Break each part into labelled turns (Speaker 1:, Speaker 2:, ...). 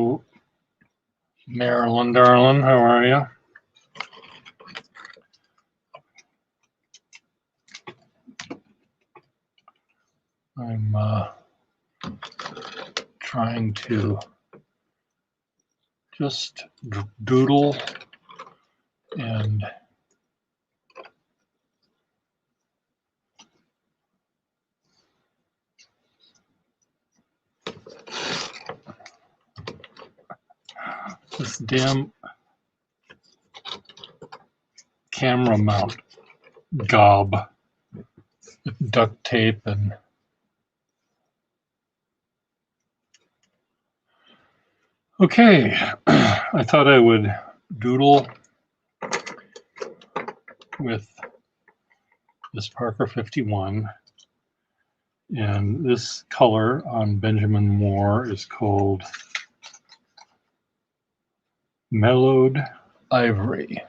Speaker 1: Hello, Marilyn, darling. How are you? I'm trying to just doodle and this damn camera mount gob with duct tape and okay. I thought I would doodle with this Parker 51, and this color on Benjamin Moore is called Mellowed Ivory.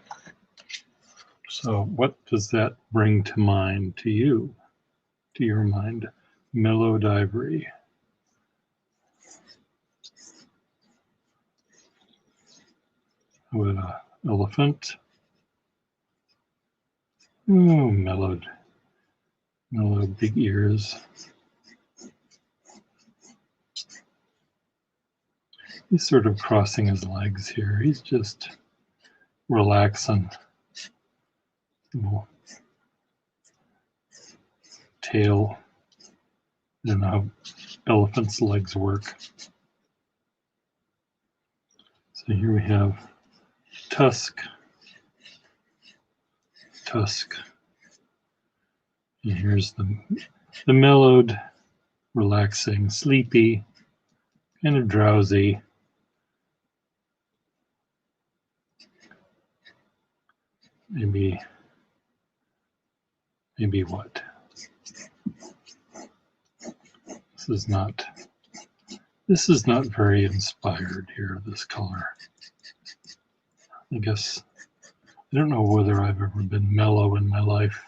Speaker 1: So what does that bring to mind to you, to your mind? Mellowed ivory. With an elephant. Oh, mellowed big ears. He's sort of crossing his legs here. He's just relaxing. Little tail. I don't know how elephants' legs work. So here we have tusk. And here's the mellowed, relaxing, sleepy, kind of drowsy. Maybe what? This is not very inspired here, this color. I guess I don't know whether I've ever been mellow in my life.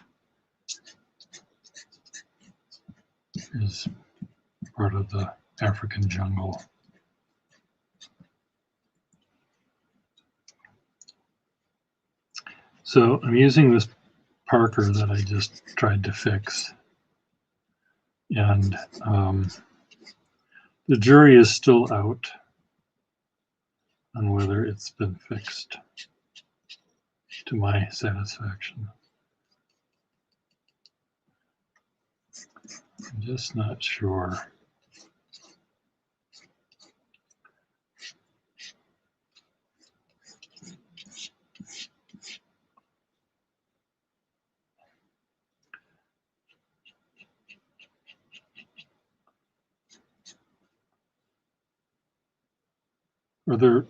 Speaker 1: Is part of the African jungle. So I'm using this Parker that I just tried to fix, and the jury is still out on whether it's been fixed to my satisfaction. I'm just not sure.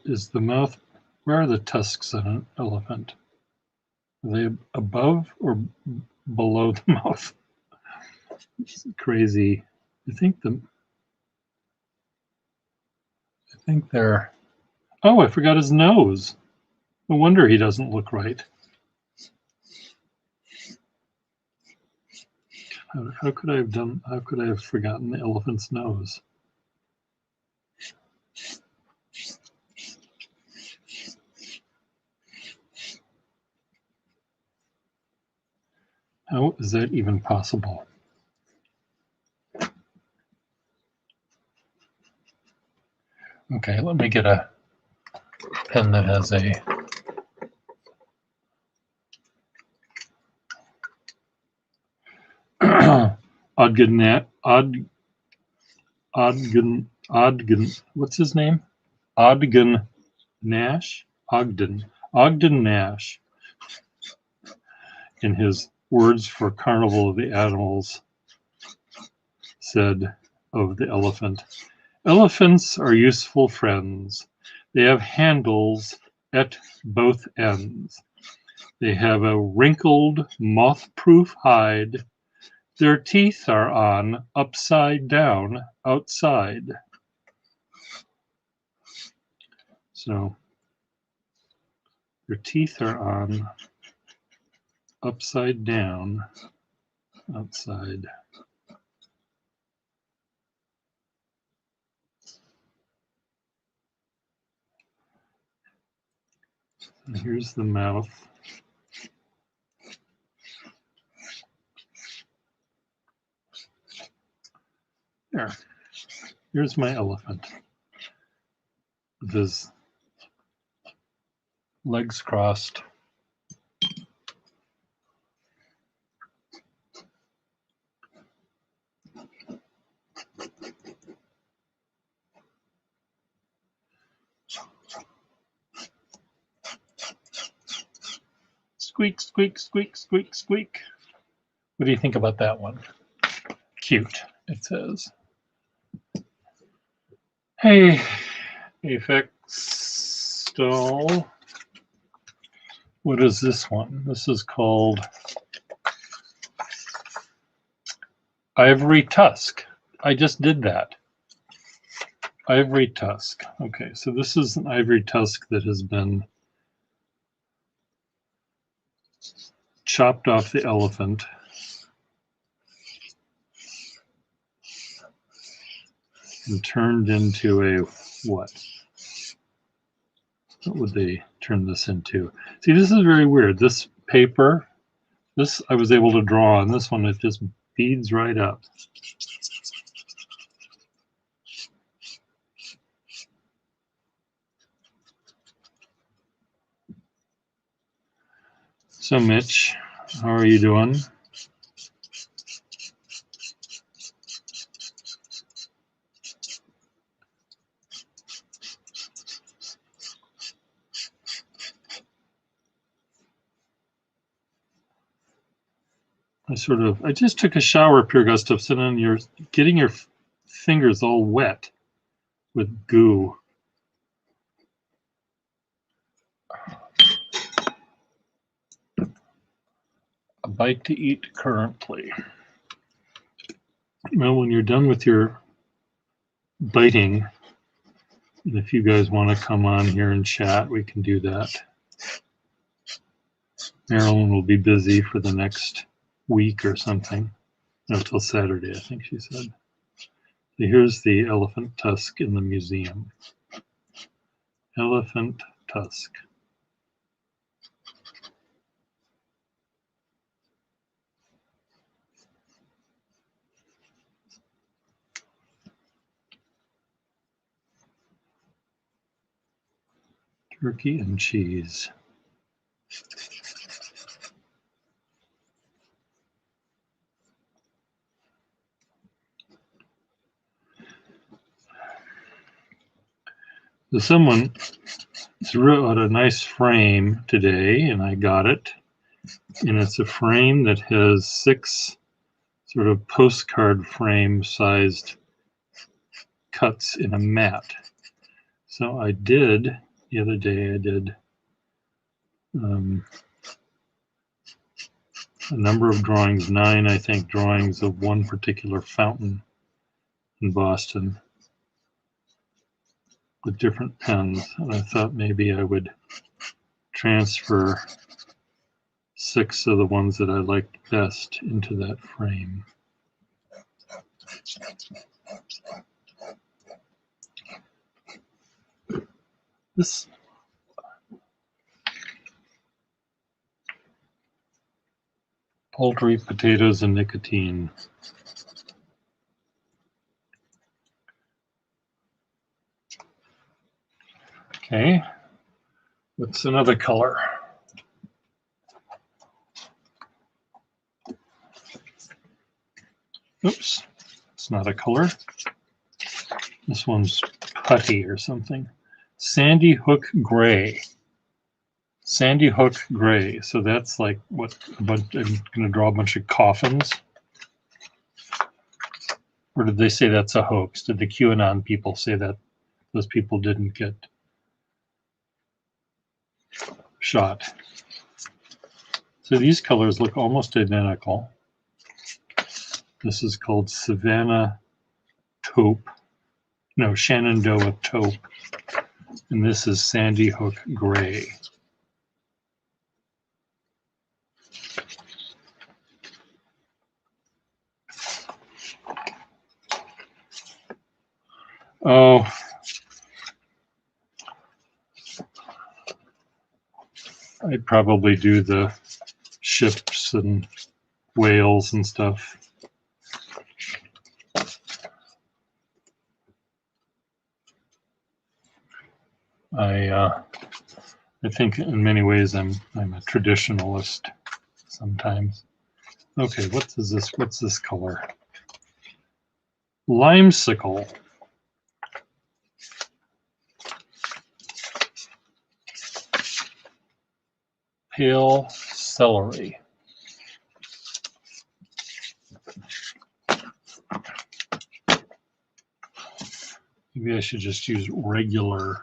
Speaker 1: Is the mouth, where are the tusks on an elephant? Are they above or below the mouth? It's crazy. I think they're, oh, I forgot his nose. No wonder he doesn't look right. How could I have forgotten the elephant's nose? How is that even possible? Okay, let me get a pen that has a Ogden, what's his name? Ogden Nash, in his Words for Carnival of the Animals, said of the elephant, "Elephants are useful friends. They have handles at both ends. They have a wrinkled, moth-proof hide. Their teeth are on upside down outside." So their teeth are on upside down outside. And here's the mouth. There. Here's my elephant with his legs crossed. Squeak, squeak, squeak, squeak, squeak. What do you think about that one? Cute, it says. Hey, Aphex Stall. What is this one? This is called Ivory Tusk. I just did that. Ivory Tusk. Okay, so this is an ivory tusk that has been chopped off the elephant. And turned into a what? What would they turn this into? See, this is very weird. This paper, this I was able to draw on. This one, it just beads right up. So Mitch, how are you doing? I just took a shower, Pure Gustafson, and you're getting your fingers all wet with goo. A bite to eat currently. Well, when you're done with your biting, and if you guys want to come on here and chat, we can do that. Marilyn will be busy for the next week or something. No, till Saturday, I think she said. So here's the elephant tusk in the museum. Elephant tusk. Turkey and cheese. So someone wrote a nice frame today, and I got it. And it's a frame that has 6 sort of postcard frame sized cuts in a mat. So I did, the other day I did a number of drawings, 9 I think drawings of one particular fountain in Boston with different pens, and I thought maybe I would transfer 6 of the ones that I liked best into that frame. This poultry, potatoes, and nicotine. Okay, what's another color? Oops, it's not a color. This one's putty or something. Sandy Hook Gray. Sandy Hook Gray. So that's like what? I'm going to draw a bunch of coffins. Or did they say that's a hoax? Did the QAnon people say that those people didn't get shot? So these colors look almost identical. This is called Savannah Taupe. No, Shenandoah Taupe. And this is Sandy Hook Gray. Oh, I'd probably do the ships and whales and stuff. I think in many ways I'm a traditionalist sometimes. Okay, what's this color? Limesicle. Pale celery. Maybe I should just use regular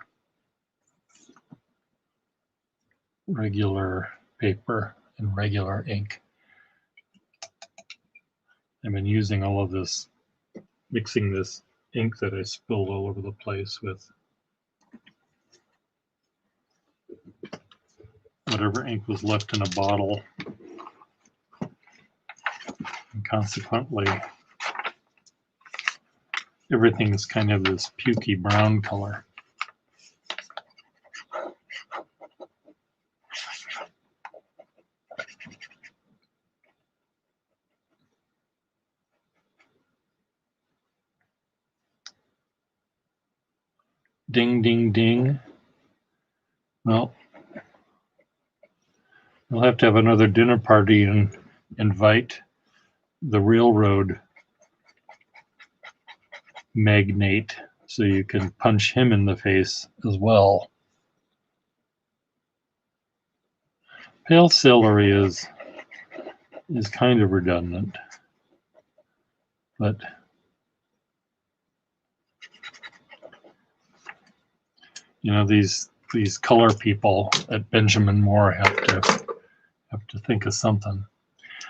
Speaker 1: paper and regular ink. I've been using all of this, mixing this ink that I spilled all over the place with whatever ink was left in a bottle. And consequently, everything is kind of this pukey brown color. Ding, ding, ding. Well, we'll have to have another dinner party and invite the railroad magnate so you can punch him in the face as well. Pale celery is kind of redundant, but you know, these color people at Benjamin Moore have to think of something.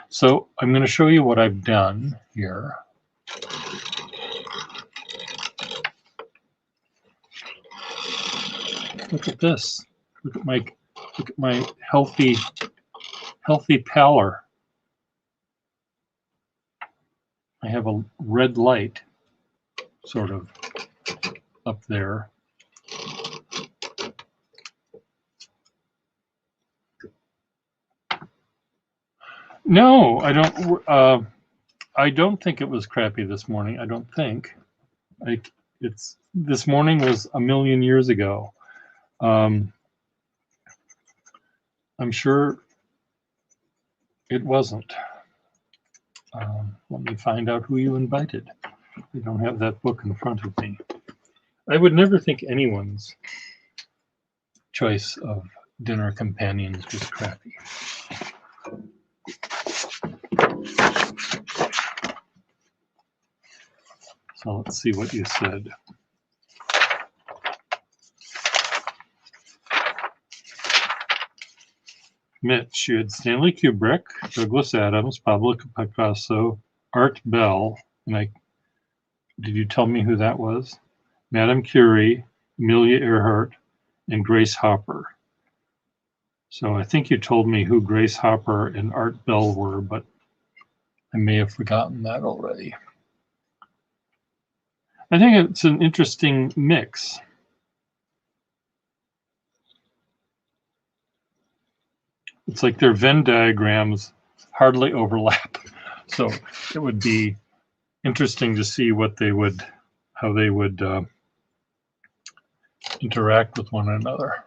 Speaker 1: So I'm going to show you what I've done here. Look at this. Look at my healthy pallor. I have a red light sort of up there. No, I don't think it was crappy this morning. I don't think. This morning was a million years ago. I'm sure it wasn't. Let me find out who you invited. I don't have that book in front of me. I would never think anyone's choice of dinner companions was crappy. So let's see what you said. Mitch, you had Stanley Kubrick, Douglas Adams, Pablo Picasso, Art Bell, and did you tell me who that was? Madame Curie, Amelia Earhart, and Grace Hopper. So I think you told me who Grace Hopper and Art Bell were, but I may have forgotten that already. I think it's an interesting mix. It's like their Venn diagrams hardly overlap. So it would be interesting to see how they would interact with one another.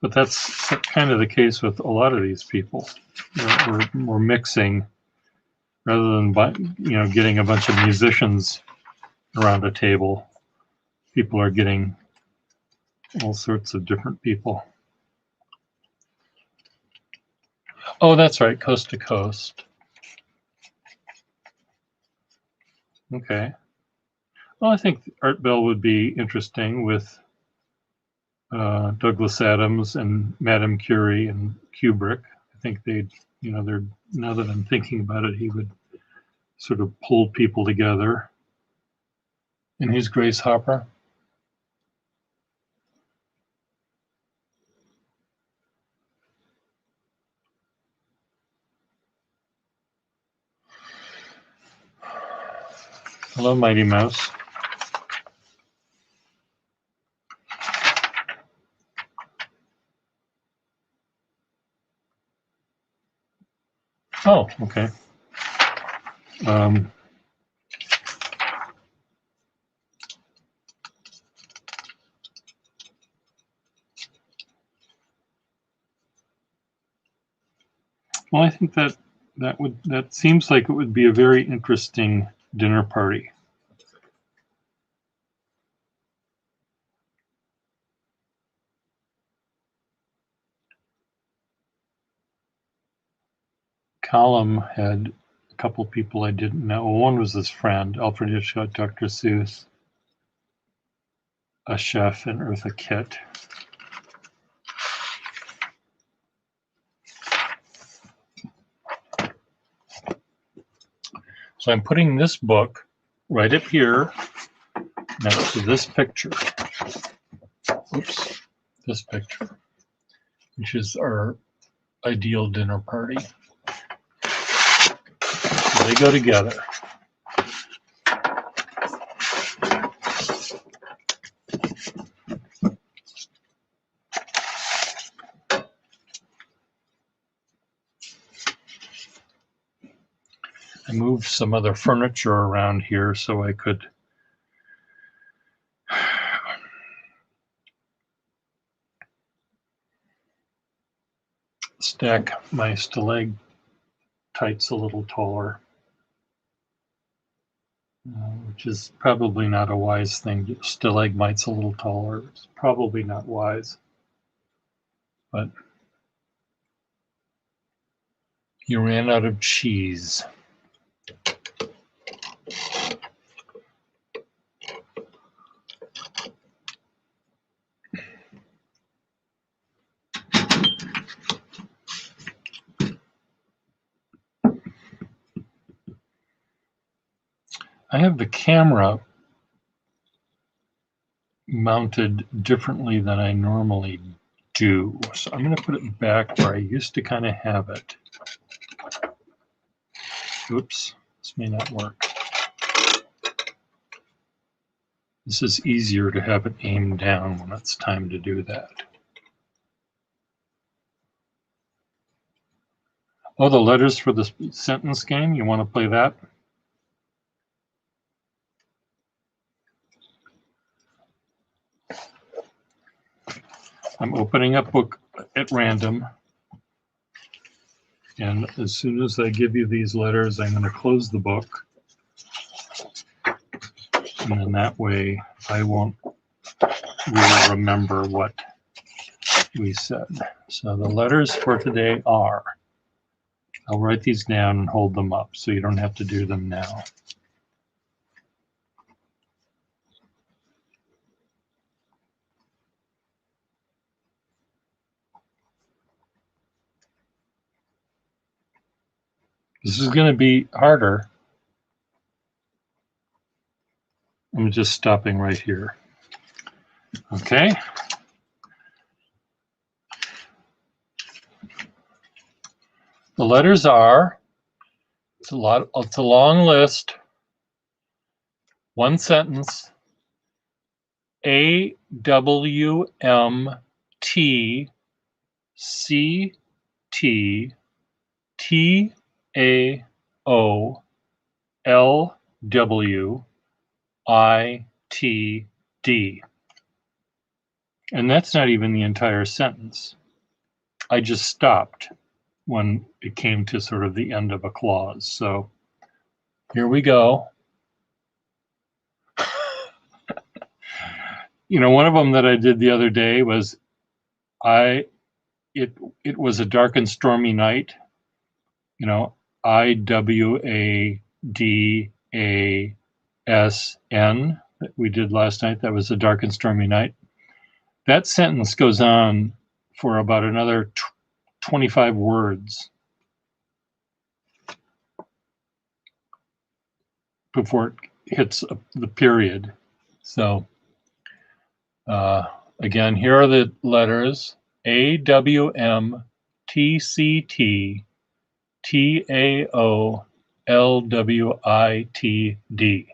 Speaker 1: But that's kind of the case with a lot of these people. We're mixing rather than getting a bunch of musicians around a table. People are getting all sorts of different people. Oh, that's right, Coast to Coast. Okay. Well, I think Art Bell would be interesting with Douglas Adams and Madame Curie and Kubrick. I think they're now that I'm thinking about it, he would sort of pull people together. And who's Grace Hopper? Hello, Mighty Mouse. Oh, okay. Well, I think that seems like it would be a very interesting dinner party. Column had a couple people I didn't know. One was his friend, Alfred Hitchcock, Dr. Seuss, a chef, and Eartha Kitt. So I'm putting this book right up here next to this picture. Oops, this picture, which is our ideal dinner party. So they go together. I moved some other furniture around here so I could stack my stalactites a little taller, which is probably not a wise thing. Stalagmites a little taller. It's probably not wise, but you ran out of cheese. I have the camera mounted differently than I normally do. So I'm going to put it back where I used to kind of have it. Oops, this may not work. This is easier to have it aimed down when it's time to do that. Oh, the letters for the sentence game, you want to play that? I'm opening a book at random, and as soon as I give you these letters, I'm going to close the book, and then that way I won't really remember what we said. So the letters for today are, I'll write these down and hold them up so you don't have to do them now. This is going to be harder. I'm just stopping right here. Okay. The letters are, it's a long list. One sentence. A W M T C T T A O L W I T D. And that's not even the entire sentence. I just stopped when it came to sort of the end of a clause. So here we go. You know, one of them that I did the other day was it was a dark and stormy night. You know, IWADASN that we did last night. That was a dark and stormy night. That sentence goes on for about another 25 words before it hits the period. So again, here are the letters: A W M T C T T A O L W I T D.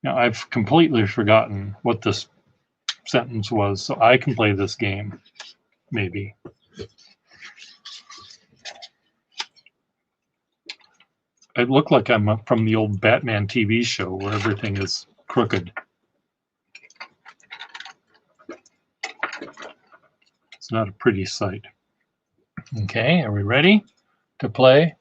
Speaker 1: Now I've completely forgotten what this sentence was, so I can play this game, maybe. I look like I'm from the old Batman TV show where everything is crooked. It's not a pretty sight. Okay, are we ready to play?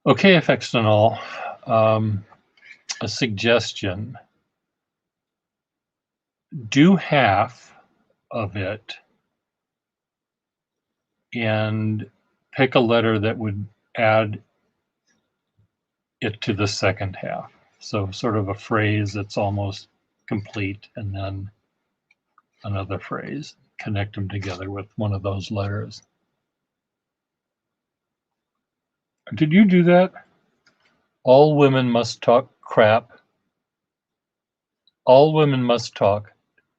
Speaker 1: Okay, effects and all. A suggestion. Do half of it and pick a letter that would add it to the second half. So sort of a phrase that's almost complete, and then another phrase. Connect them together with one of those letters. Did you do that? All women must talk crap. All women must talk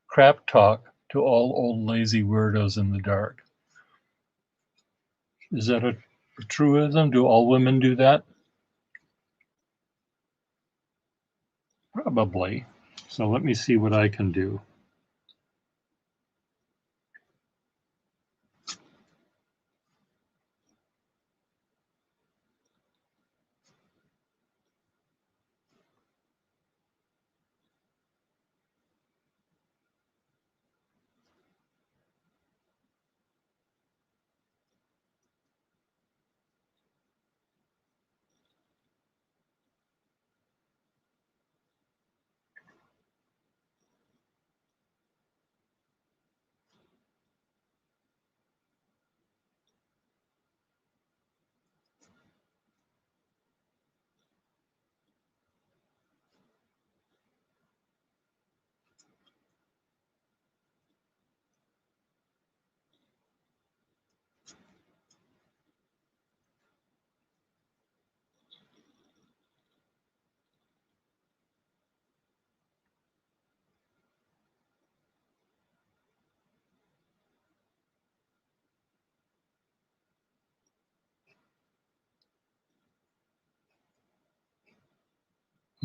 Speaker 1: crap talk to all old lazy weirdos in the dark. Is that a truism? Do all women do that? Probably. So let me see what I can do.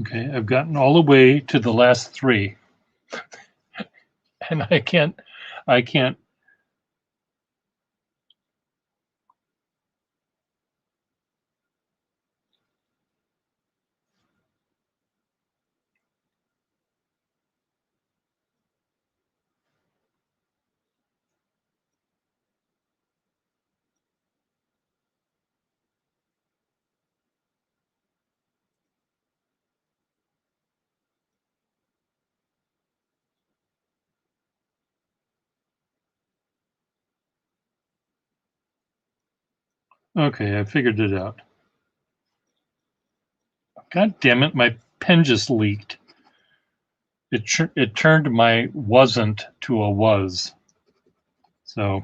Speaker 1: Okay, I've gotten all the way to the last three, and I can't. Okay, I figured it out. God damn it, my pen just leaked. It turned my wasn't to a was. So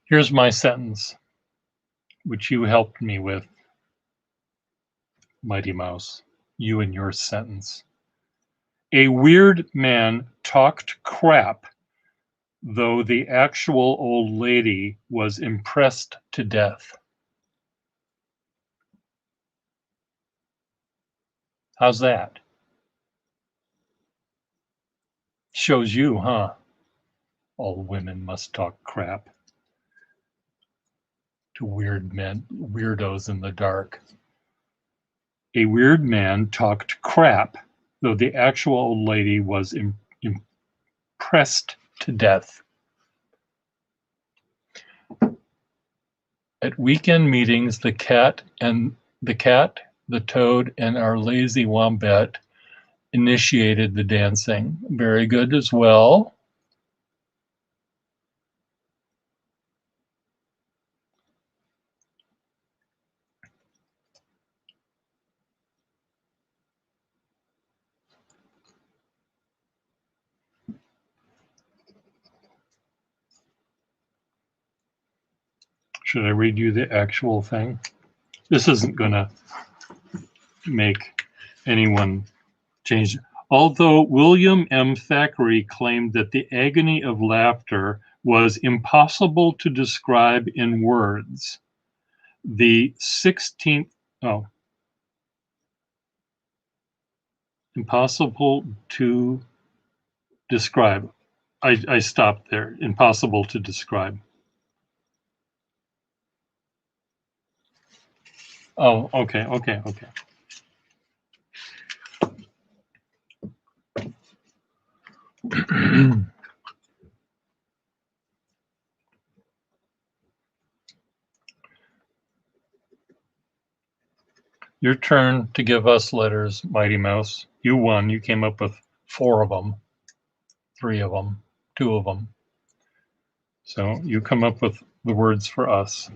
Speaker 1: here's my sentence, which you helped me with, Mighty Mouse. You and your sentence. A weird man talked crap, though the actual old lady was impressed to death. How's that? Shows you, huh? All women must talk crap to weird men, weirdos in the dark. A weird man talked crap, though the actual old lady was impressed to death. At weekend meetings, the cat, the toad, and our lazy wombat initiated the dancing. Very good as well. Should I read you the actual thing? This isn't going to make anyone change. Although William M. Thackeray claimed that the agony of laughter was impossible to describe in words, the 16th, impossible to describe. I stopped there. Impossible to describe. Oh, okay, okay, okay. Your turn to give us letters, Mighty Mouse. You won. You came up with 4 of them, 3 of them, 2 of them. So you come up with the words for us.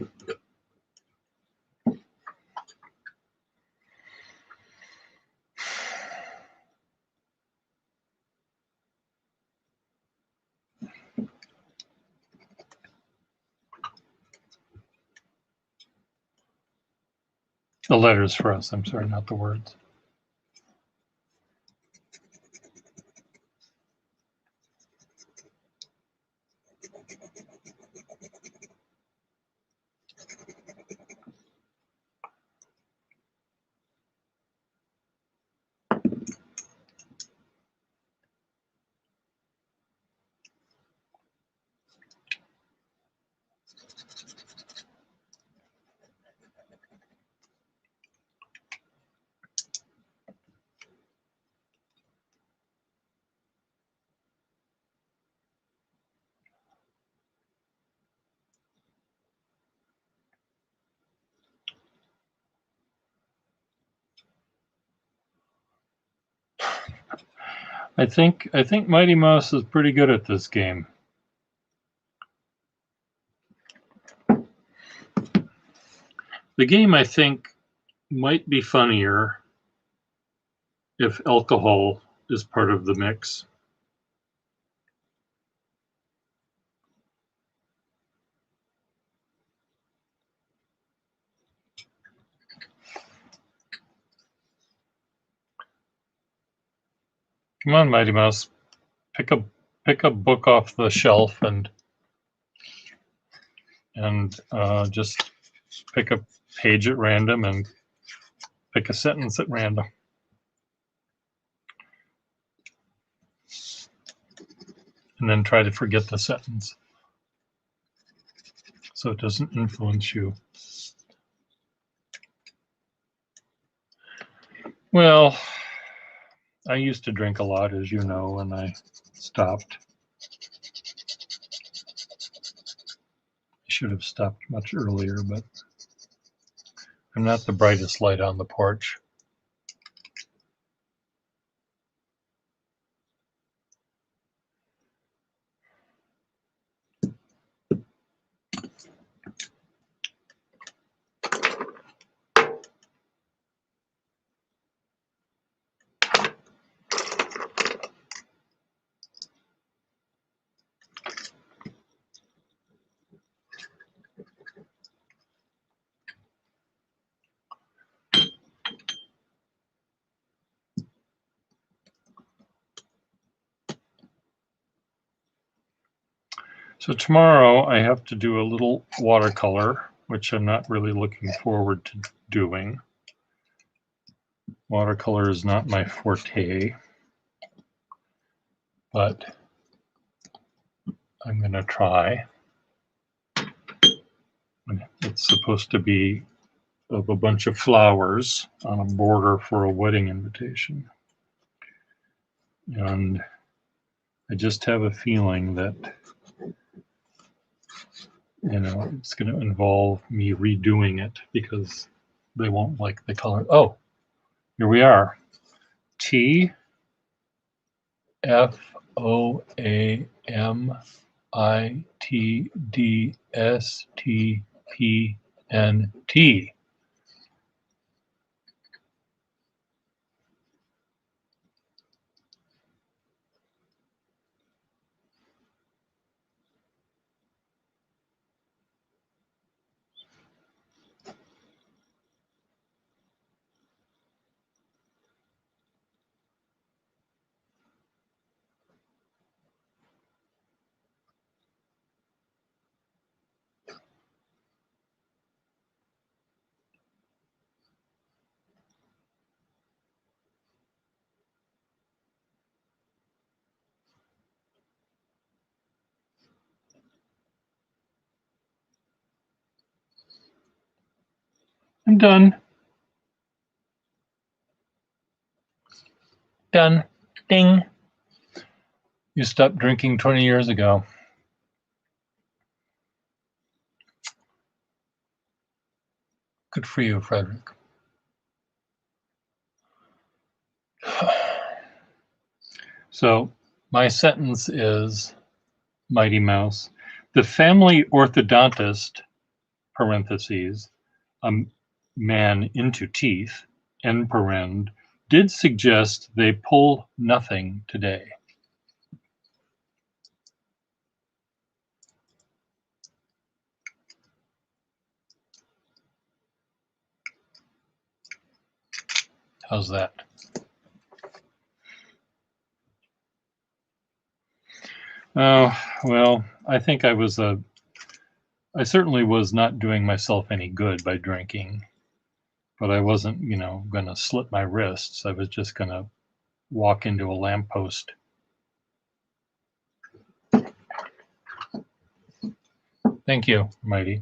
Speaker 1: The letters for us, I'm sorry, not the words. I think Mighty Mouse is pretty good at this game. The game, I think, might be funnier if alcohol is part of the mix. Come on, Mighty Mouse, pick a book off the shelf and just pick a page at random and pick a sentence at random. And then try to forget the sentence so it doesn't influence you. Well, I used to drink a lot, as you know, and I stopped. I should have stopped much earlier, but I'm not the brightest light on the porch. So tomorrow I have to do a little watercolor, which I'm not really looking forward to doing. Watercolor is not my forte, but I'm going to try. It's supposed to be of a bunch of flowers on a border for a wedding invitation. And I just have a feeling that, you know, it's going to involve me redoing it because they won't like the color. Oh, here we are. T F O A M I T D S T P N T. I'm done. Done. Ding. You stopped drinking 20 years ago. Good for you, Frederick. So my sentence is, Mighty Mouse, the family orthodontist, parentheses, a man into teeth, end parend, did suggest they pull nothing today. How's that? Oh, well, I think I certainly was not doing myself any good by drinking, but I wasn't, going to slit my wrists. I was just going to walk into a lamppost. Thank you, Mighty.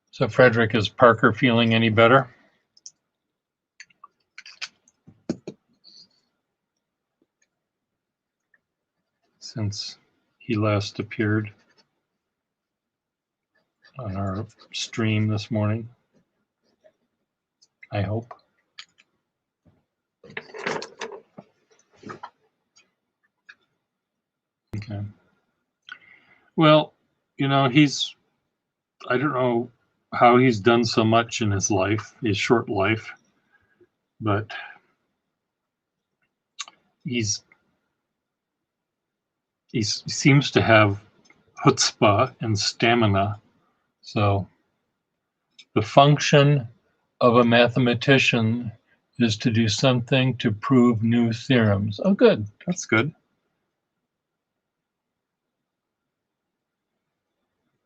Speaker 1: So, Frederick, is Parker feeling any better since he last appeared on our stream this morning? I hope. Okay. Well, I don't know how he's done so much in his life, his short life, but he seems to have chutzpah and stamina. So the function of a mathematician is to do something to prove new theorems. Oh, good. That's good.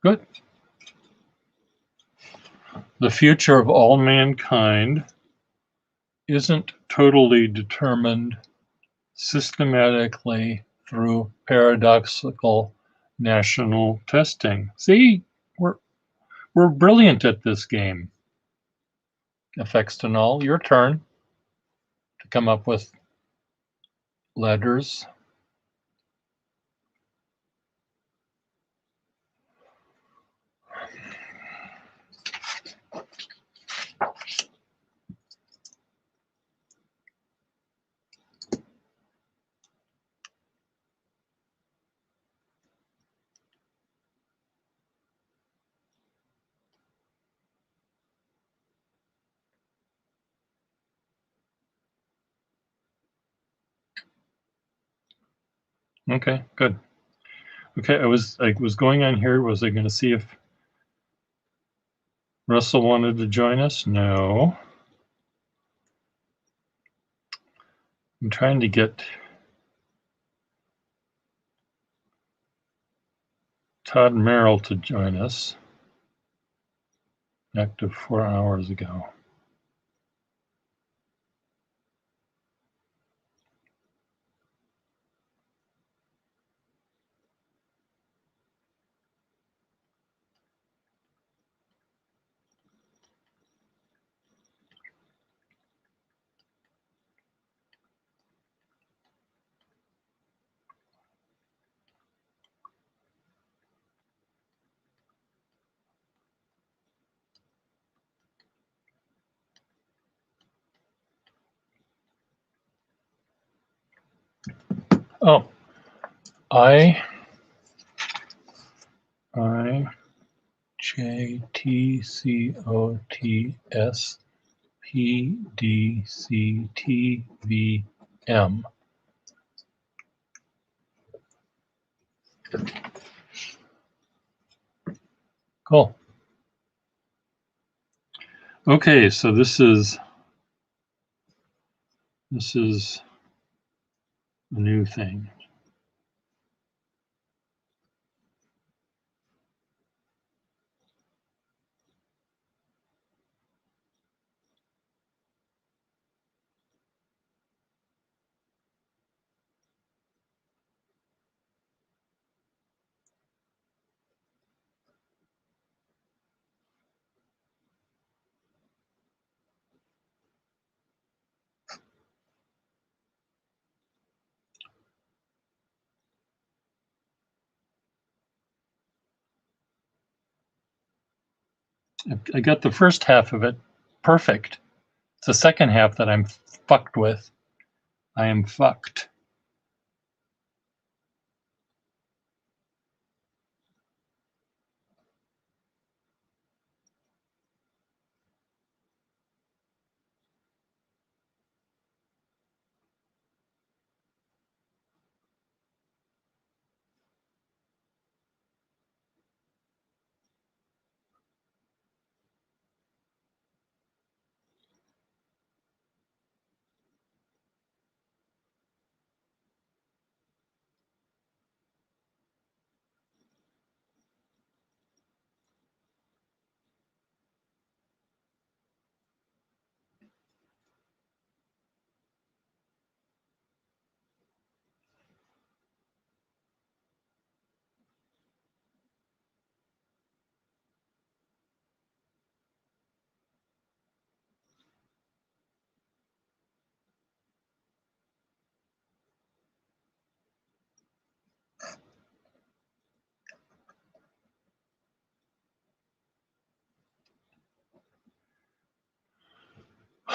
Speaker 1: Good. The future of all mankind isn't totally determined systematically through paradoxical national testing. See, we're brilliant at this game. Effects to null, your turn to come up with letters. Okay, good. Okay, I was going on here. Was I going to see if Russell wanted to join us? No. I'm trying to get Todd Merrill to join us. Active 4 hours ago. Oh, IJTCOTSPDCTVM. Cool. Okay, so this is a new thing. I got the first half of it perfect. It's the second half that I'm fucked with. I am fucked.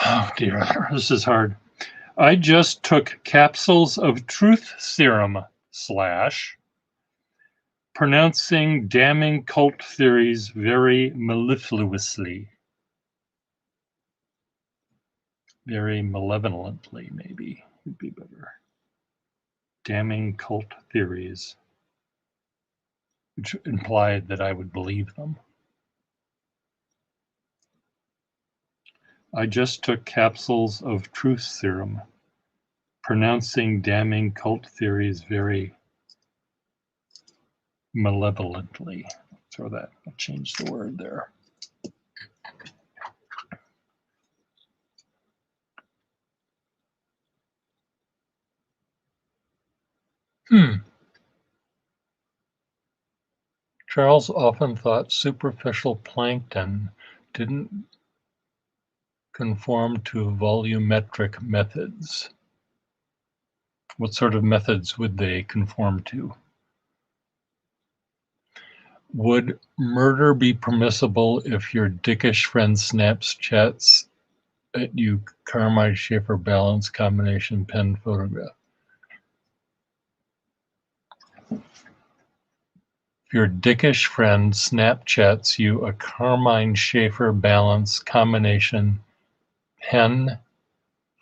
Speaker 1: Oh dear, this is hard. I just took capsules of truth serum / pronouncing damning cult theories very mellifluously. Very malevolently, maybe, would be better. Damning cult theories, which implied that I would believe them. I just took capsules of truth serum, pronouncing damning cult theories very malevolently. Throw that, I'll change the word there. Charles often thought superficial plankton didn't conform to volumetric methods. What sort of methods would they conform to? Would murder be permissible if your dickish friend Snapchats at you Carmine Schaefer balance combination pen photograph? If your dickish friend Snapchats you a Carmine Schaefer balance combination pen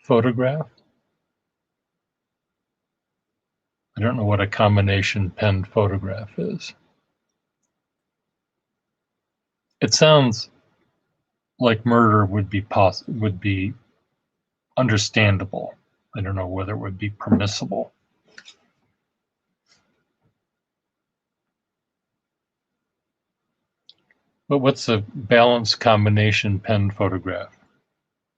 Speaker 1: photograph? I don't know what a combination pen photograph is. It sounds like murder would be understandable. I don't know whether it would be permissible. But what's a balance combination pen photograph?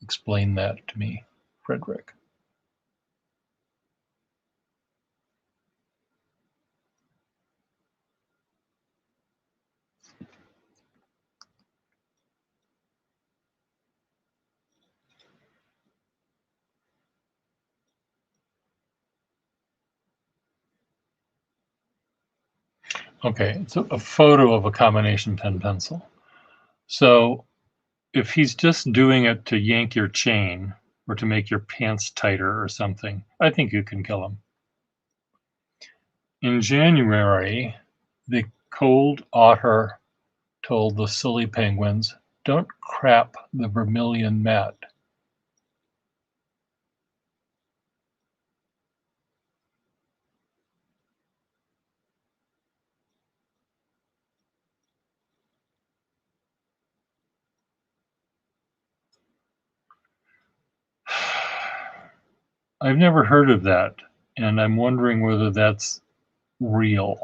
Speaker 1: Explain that to me, Frederick. Okay, it's a photo of a combination pen pencil. So if he's just doing it to yank your chain or to make your pants tighter or something, I think you can kill him. In January, the cold otter told the silly penguins, "Don't crap the vermilion mat." I've never heard of that, and I'm wondering whether that's real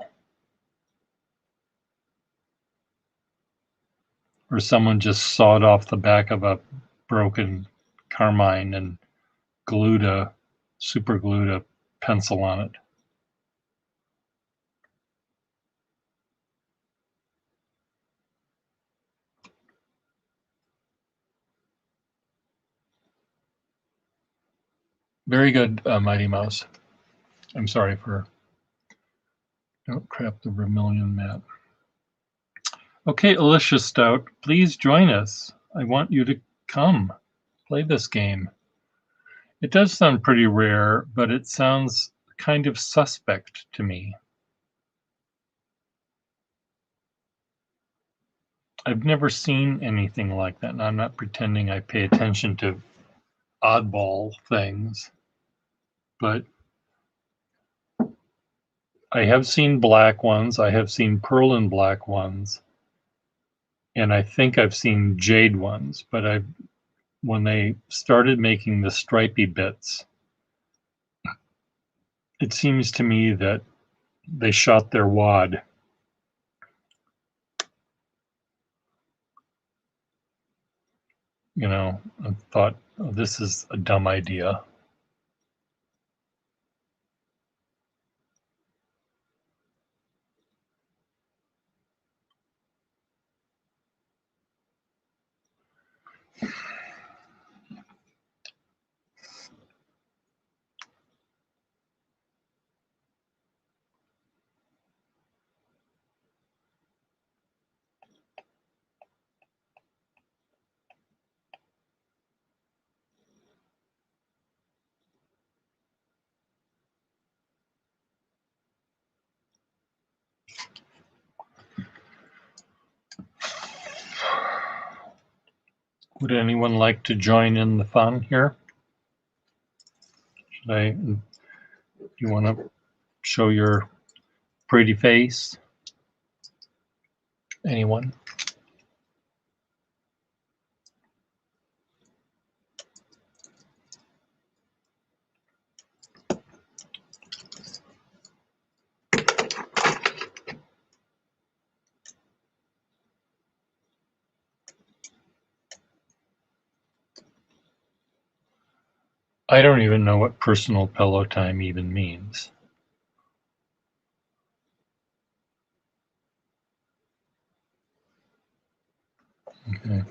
Speaker 1: or someone just sawed off the back of a broken Carmine and super glued a pencil on it. Very good, Mighty Mouse. I'm sorry for don't crap the vermilion mat. Okay, Alicia Stout, please join us. I want you to come play this game. It does sound pretty rare, but it sounds kind of suspect to me. I've never seen anything like that, and I'm not pretending I pay attention to oddball things, but I have seen black ones, I have seen pearl and black ones, and I think I've seen jade ones, but when they started making the stripy bits, it seems to me that they shot their wad. You know, I thought, oh, this is a dumb idea. Would anyone like to join in the fun here? You want to show your pretty face? Anyone? I don't even know what personal pillow time even means. Okay.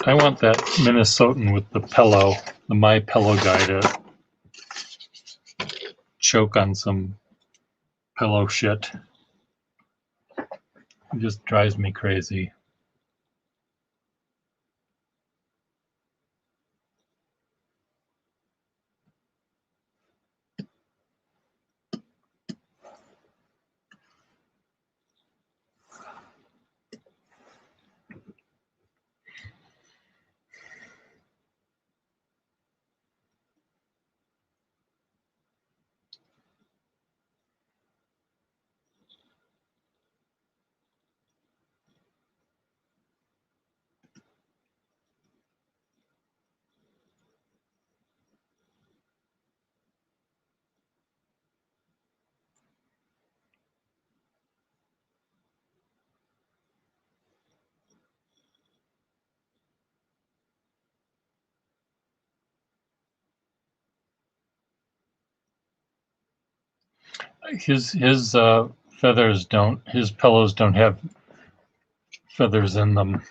Speaker 1: I want that Minnesotan with the pillow, the My Pillow guy, to choke on some pillow shit. It just drives me crazy. His feathers don't. His pillows don't have feathers in them.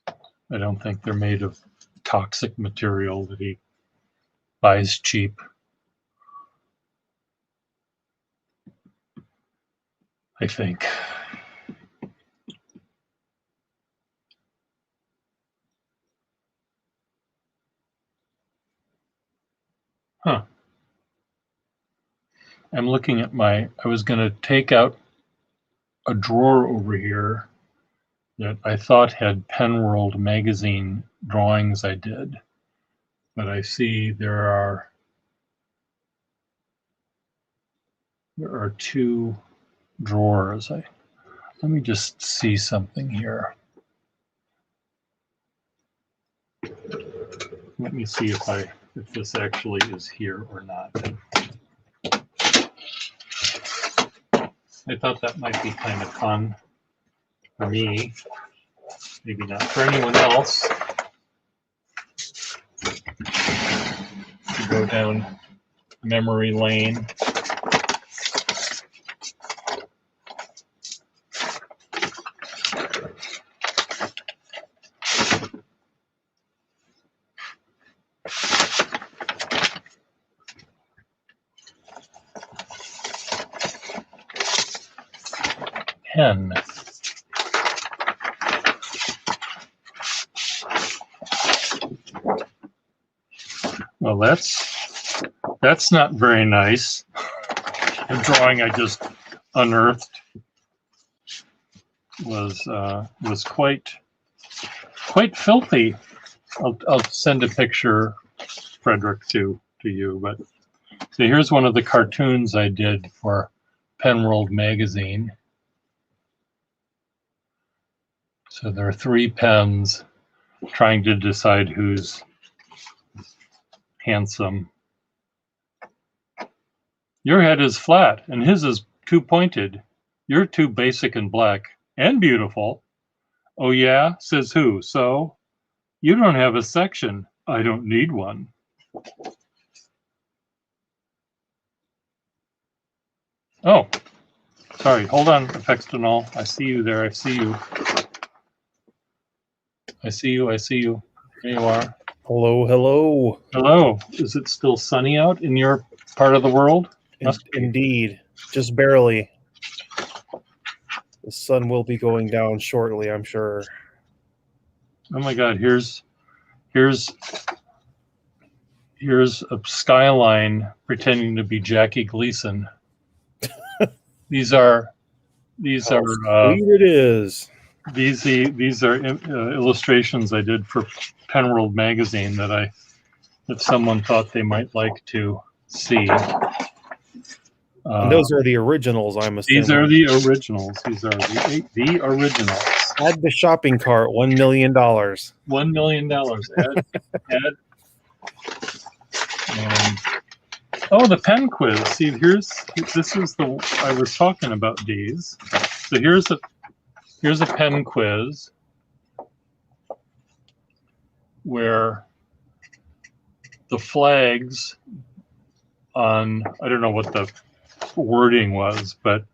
Speaker 1: I don't think they're made of toxic material that he buys cheap. I think. Huh. I'm looking at I was going to take out a drawer over here that I thought had Pen World magazine drawings I did, but I see there are two drawers. Let me just see something here. Let me see if this actually is here or not. I thought that might be kind of fun for me, maybe not for anyone else, to go down memory lane. pen. Well, that's not very nice. The drawing I just unearthed was quite filthy. I'll send a picture, Frederick, to you. But so here's one of the cartoons I did for Penworld magazine. So there are 3 pens trying to decide who's handsome. Your head is flat and his is too pointed. You're too basic and black and beautiful. Oh yeah, says who? So you don't have a section. I don't need one. Oh, sorry. Hold on, Effectinol. I see you there. I see you. I see you. I see you. There you are.
Speaker 2: Hello, hello.
Speaker 1: Hello. Is it still sunny out in your part of the world?
Speaker 2: Indeed. Just barely. The sun will be going down shortly, I'm sure.
Speaker 1: Oh my God. Here's a skyline pretending to be Jackie Gleason. These are
Speaker 2: Sweet it is.
Speaker 1: These are illustrations I did for Penworld magazine that someone thought they might like to see.
Speaker 2: And those are the originals, I'm assuming.
Speaker 1: These are the originals. These are the originals.
Speaker 2: Add the shopping cart, $1 million.
Speaker 1: $1 million. Add. And, oh, the pen quiz. See, this is I was talking about these. So here's a pen quiz where the flags on, I don't know what the wording was, but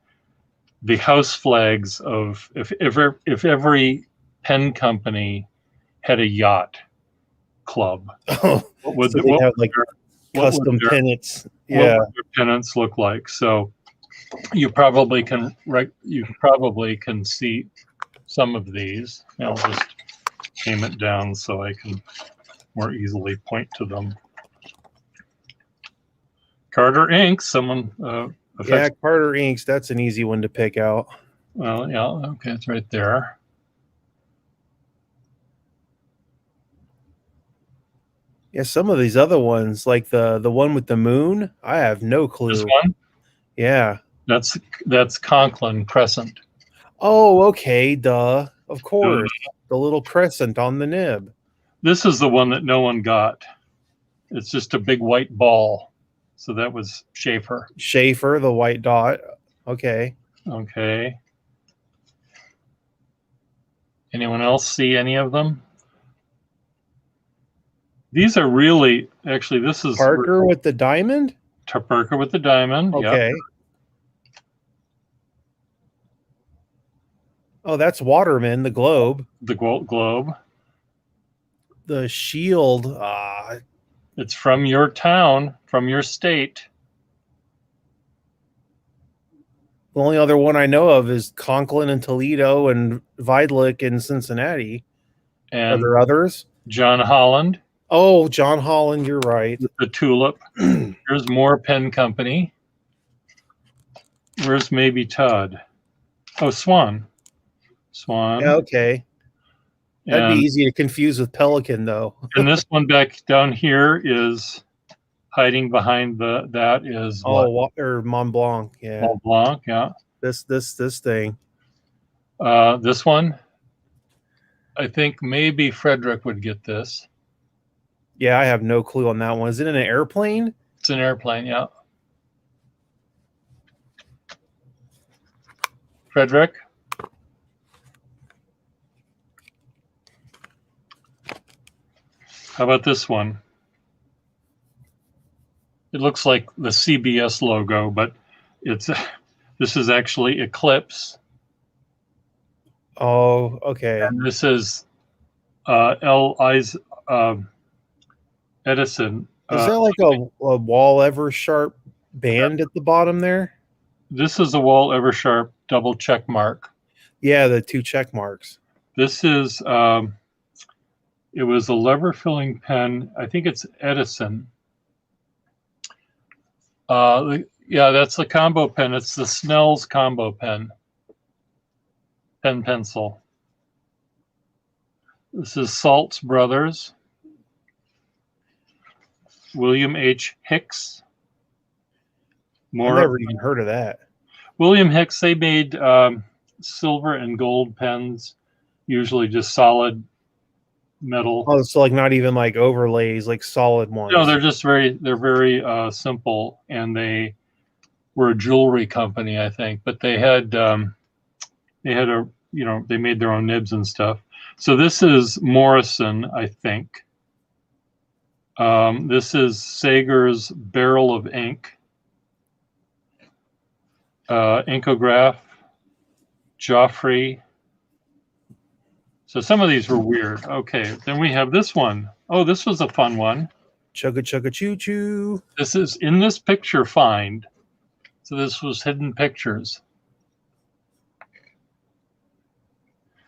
Speaker 1: the house flags of if every pen company had a yacht club,
Speaker 2: Oh,
Speaker 1: what would
Speaker 2: so they have like custom pennants? Yeah,
Speaker 1: what would their pennants look like? So you probably can see some of these. I'll just tame it down so I can more easily point to them. Carter Inks. Someone.
Speaker 2: Yeah, Carter Inks. That's an easy one to pick out.
Speaker 1: Well, yeah. Okay, it's right there.
Speaker 2: Yeah, some of these other ones, like the one with the moon, I have no clue.
Speaker 1: This one?
Speaker 2: Yeah.
Speaker 1: That's Conklin Crescent.
Speaker 2: Oh, okay, duh. Of course. The little crescent on the nib.
Speaker 1: This is the one that no one got. It's just a big white ball. So that was Schaefer.
Speaker 2: Schaefer, the white dot. Okay.
Speaker 1: Okay. Anyone else see any of them? These are really, actually, this is
Speaker 2: Parker with the diamond?
Speaker 1: Parker with the diamond.
Speaker 2: Okay. Yep. Oh, that's Waterman, the globe.
Speaker 1: The globe.
Speaker 2: The shield.
Speaker 1: It's from your town, from your state.
Speaker 2: The only other one I know of is Conklin in Toledo and Vidlick in Cincinnati.
Speaker 1: And
Speaker 2: are there others?
Speaker 1: John Holland.
Speaker 2: Oh, John Holland, you're right.
Speaker 1: The tulip. Here's more pen company. Where's maybe Todd? Oh, Swan. Swan.
Speaker 2: Yeah, okay. That'd be easy to confuse with Pelican, though.
Speaker 1: And this one back down here is hiding behind that is
Speaker 2: or Mont Blanc, yeah.
Speaker 1: Mont Blanc, yeah.
Speaker 2: This thing.
Speaker 1: This one, I think maybe Frederick would get this.
Speaker 2: Yeah, I have no clue on that one. Is it in an airplane?
Speaker 1: It's an airplane, yeah. Frederick? How about this one? It looks like the CBS logo, but this is actually Eclipse.
Speaker 2: Oh, okay.
Speaker 1: And this is Edison.
Speaker 2: Is that like a Wall Eversharp band at the bottom there?
Speaker 1: This is a Wall Eversharp double check mark.
Speaker 2: Yeah, the 2 check marks.
Speaker 1: This is, it was a lever filling pen. I think it's Edison. Yeah, that's the combo pen. It's the Snell's combo pen pencil. This is Salt's Brothers. William H. Hicks.
Speaker 2: I never even heard of that.
Speaker 1: William Hicks, they made silver and gold pens, usually just solid metal.
Speaker 2: Oh, so like not even like overlays, like solid ones.
Speaker 1: No, they're very simple, and they were a jewelry company, I think, but they had they made their own nibs and stuff. So this is Morrison, I think. This is Sager's Barrel of Ink. Incograph, Joffrey. So some of these were weird. Okay, then we have this one. Oh, this was a fun one.
Speaker 2: Chugga chugga choo choo.
Speaker 1: This is in this picture find. So this was hidden pictures.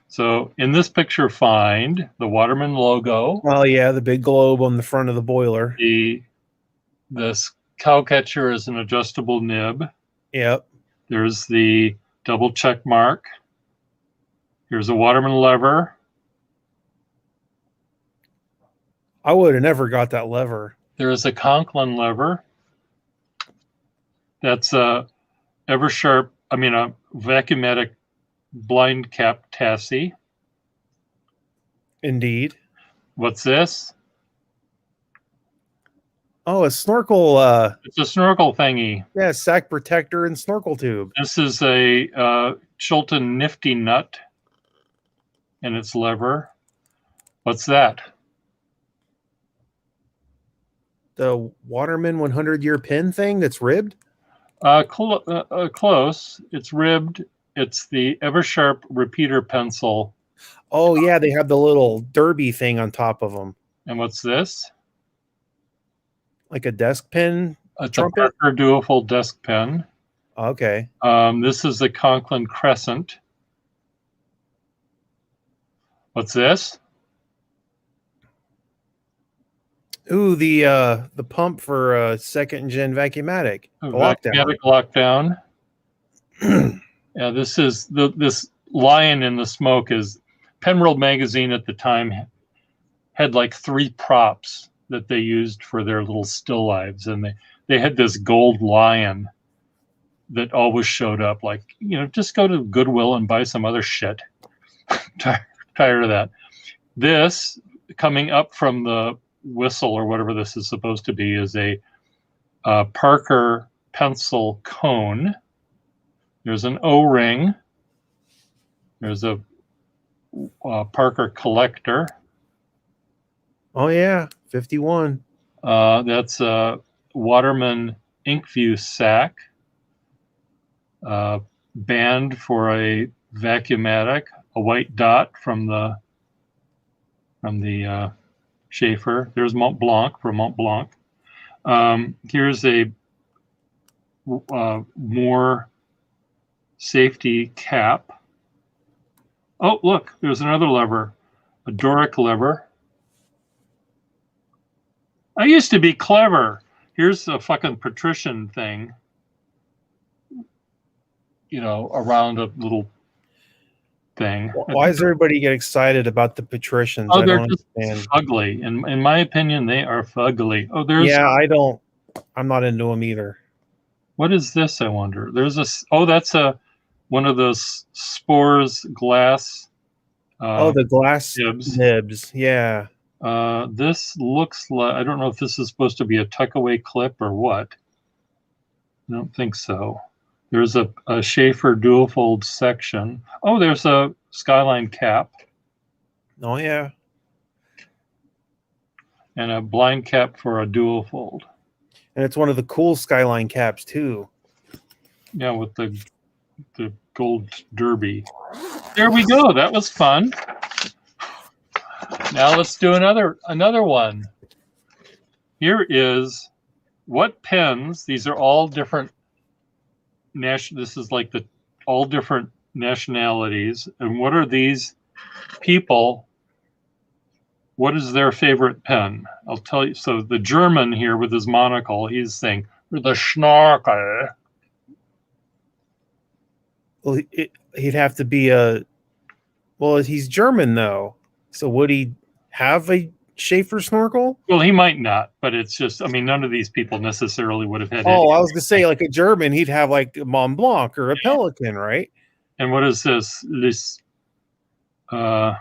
Speaker 1: So in this picture find, the Waterman logo.
Speaker 2: Oh yeah, the big globe on the front of the boiler.
Speaker 1: This cow catcher is an adjustable nib.
Speaker 2: Yep.
Speaker 1: There's the double check mark. Here's a Waterman lever.
Speaker 2: I would have never got that lever.
Speaker 1: There is a Conklin lever. That's a Eversharp, a Vacuumatic blind cap Tassie.
Speaker 2: Indeed.
Speaker 1: What's this?
Speaker 2: Oh, a snorkel.
Speaker 1: It's a snorkel thingy.
Speaker 2: Yeah, sack protector and snorkel tube.
Speaker 1: This is a Chilton Nifty Nut and its lever. What's that?
Speaker 2: The Waterman 100-year pin thing that's ribbed?
Speaker 1: Close. It's ribbed. It's the Eversharp repeater pencil.
Speaker 2: Oh, yeah, they have the little derby thing on top of them.
Speaker 1: And what's this?
Speaker 2: Like a desk pen trumpet?
Speaker 1: A Parker Duofold desk pen.
Speaker 2: Okay.
Speaker 1: This is the Conklin Crescent. What's this?
Speaker 2: Ooh, the pump for second gen Vacuumatic.
Speaker 1: Vacuumatic lockdown. Yeah, this is this lion in the smoke is Penworld magazine at the time had like 3 props that they used for their little still lives, and they had this gold lion that always showed up. Like, just go to Goodwill and buy some other shit. Tired of that. This coming up from the whistle or whatever this is supposed to be is a Parker pencil cone. There's an O-ring. There's a Parker collector.
Speaker 2: Oh yeah, 51.
Speaker 1: That's a Waterman Inkview sack. Band for a Vacuumatic. A white dot from the Schaefer. There's Mont Blanc for Mont Blanc. Here's a more safety cap. Oh, look, there's another lever, a Doric lever. I used to be clever. Here's a fucking patrician thing, around a little thing.
Speaker 2: Why does everybody get excited about the patricians?
Speaker 1: Oh, they're just ugly. In my opinion, they are fugly. Oh,
Speaker 2: I'm not into them either.
Speaker 1: What is this, I wonder? That's one of those Spores glass.
Speaker 2: The glass nibs. Yeah.
Speaker 1: This looks like, I don't know if this is supposed to be a tuckaway clip or what. I don't think so. There's a Schaefer dual-fold section. Oh, there's a Skyline cap.
Speaker 2: Oh, yeah.
Speaker 1: And a blind cap for a dual-fold.
Speaker 2: And it's one of the cool Skyline caps, too.
Speaker 1: Yeah, with the gold derby. There we go. That was fun. Now let's do another one. Here is what pens. These are all different. This is like all different nationalities. And what are these people? What is their favorite pen? I'll tell you. So the German here with his monocle, he's saying, the Schnorkel.
Speaker 2: Well, he'd have to be well, he's German though. So would he have a Schaefer snorkel?
Speaker 1: Well, he might not, but it's just, I mean, none of these people necessarily would have had
Speaker 2: Oh,
Speaker 1: any.
Speaker 2: I was gonna say like a German, he'd have like a Mont Blanc or a Pelican, right?
Speaker 1: And what is this? The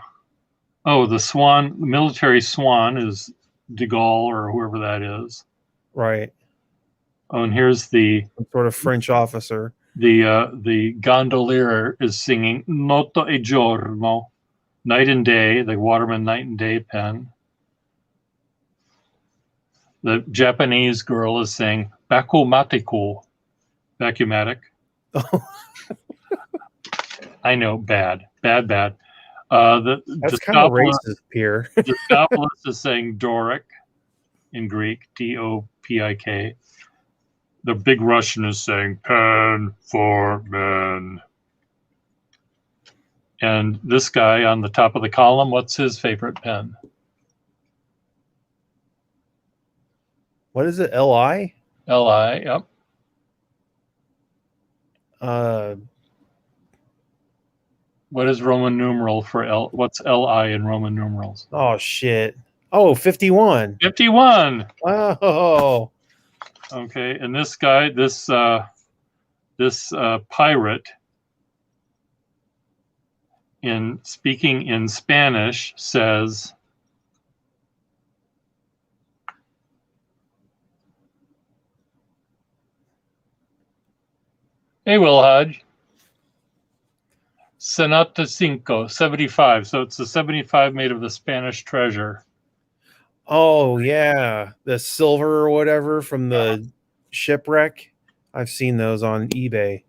Speaker 1: swan, the military swan is de Gaulle or whoever that is.
Speaker 2: Right.
Speaker 1: Oh, and here's the
Speaker 2: Some sort of French officer.
Speaker 1: the gondolier is singing Notte e giorno, night and day, the Waterman night and day pen. The Japanese girl is saying Bakumatiku, vacuumatic. I know, bad.
Speaker 2: That's kind of racist, Pierre.
Speaker 1: The Stopulus is saying Doric in Greek, Dopik. The big Russian is saying pen for men. And this guy on the top of the column, what's his favorite pen?
Speaker 2: What is it? Li?
Speaker 1: Li, yep. What is Roman numeral for L? What's Li in Roman numerals?
Speaker 2: Oh shit. Oh, 51.
Speaker 1: 51.
Speaker 2: Oh.
Speaker 1: Okay, and this guy, this pirate, in speaking in Spanish, says, "Hey, Will Hodge, Sonata Cinco, 75." So it's the 75 made of the Spanish treasure.
Speaker 2: Oh yeah, the silver or whatever from the shipwreck. I've seen those on eBay.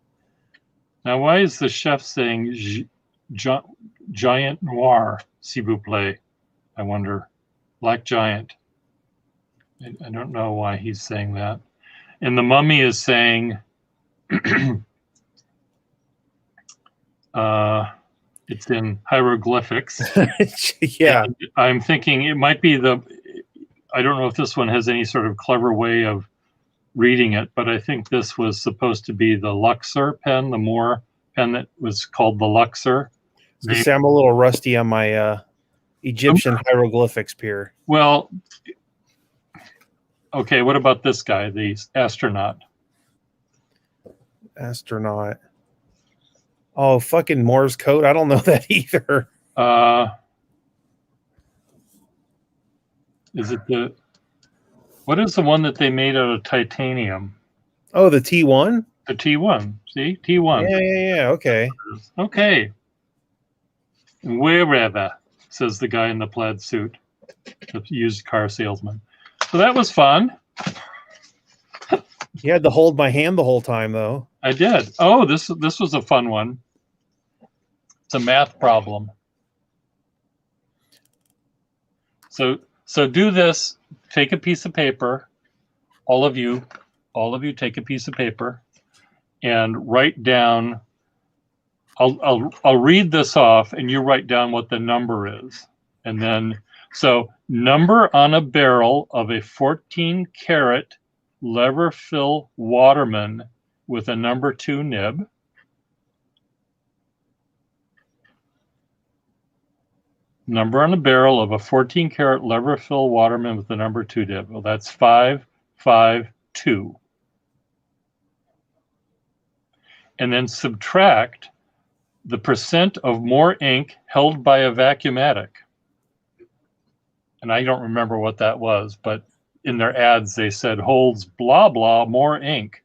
Speaker 1: Now, why is the chef saying giant noir, s'il vous plaît? I wonder. Black giant. I don't know why he's saying that. And the mummy is saying, it's in hieroglyphics.
Speaker 2: Yeah.
Speaker 1: And I'm thinking it might be I don't know if this one has any sort of clever way of reading it, but I think this was supposed to be the Luxor pen, the Moore pen that was called the Luxor.
Speaker 2: I'm a little rusty on my Egyptian hieroglyphics, Pierre.
Speaker 1: Well, okay, what about this guy, the astronaut?
Speaker 2: Astronaut. Oh, fucking Morse code. I don't know that either.
Speaker 1: Is it what is the one that they made out of titanium?
Speaker 2: Oh, the T1?
Speaker 1: The T1. See? T1.
Speaker 2: Yeah. Okay.
Speaker 1: Okay. Wherever, says the guy in the plaid suit, the used car salesman. So that was fun.
Speaker 2: You had to hold my hand the whole time, though.
Speaker 1: I did. Oh, this was a fun one. It's a math problem. So do this. Take a piece of paper. All of you take a piece of paper and write down. I'll read this off, and you write down what the number is, and then number on a barrel of a 14-karat lever fill Waterman with a number 2 nib. Number on a barrel of a 14-karat lever fill Waterman with the number 2 nib. Well, that's 552. And then subtract the percent of more ink held by a vacuumatic. And I don't remember what that was, but in their ads they said holds blah blah more ink.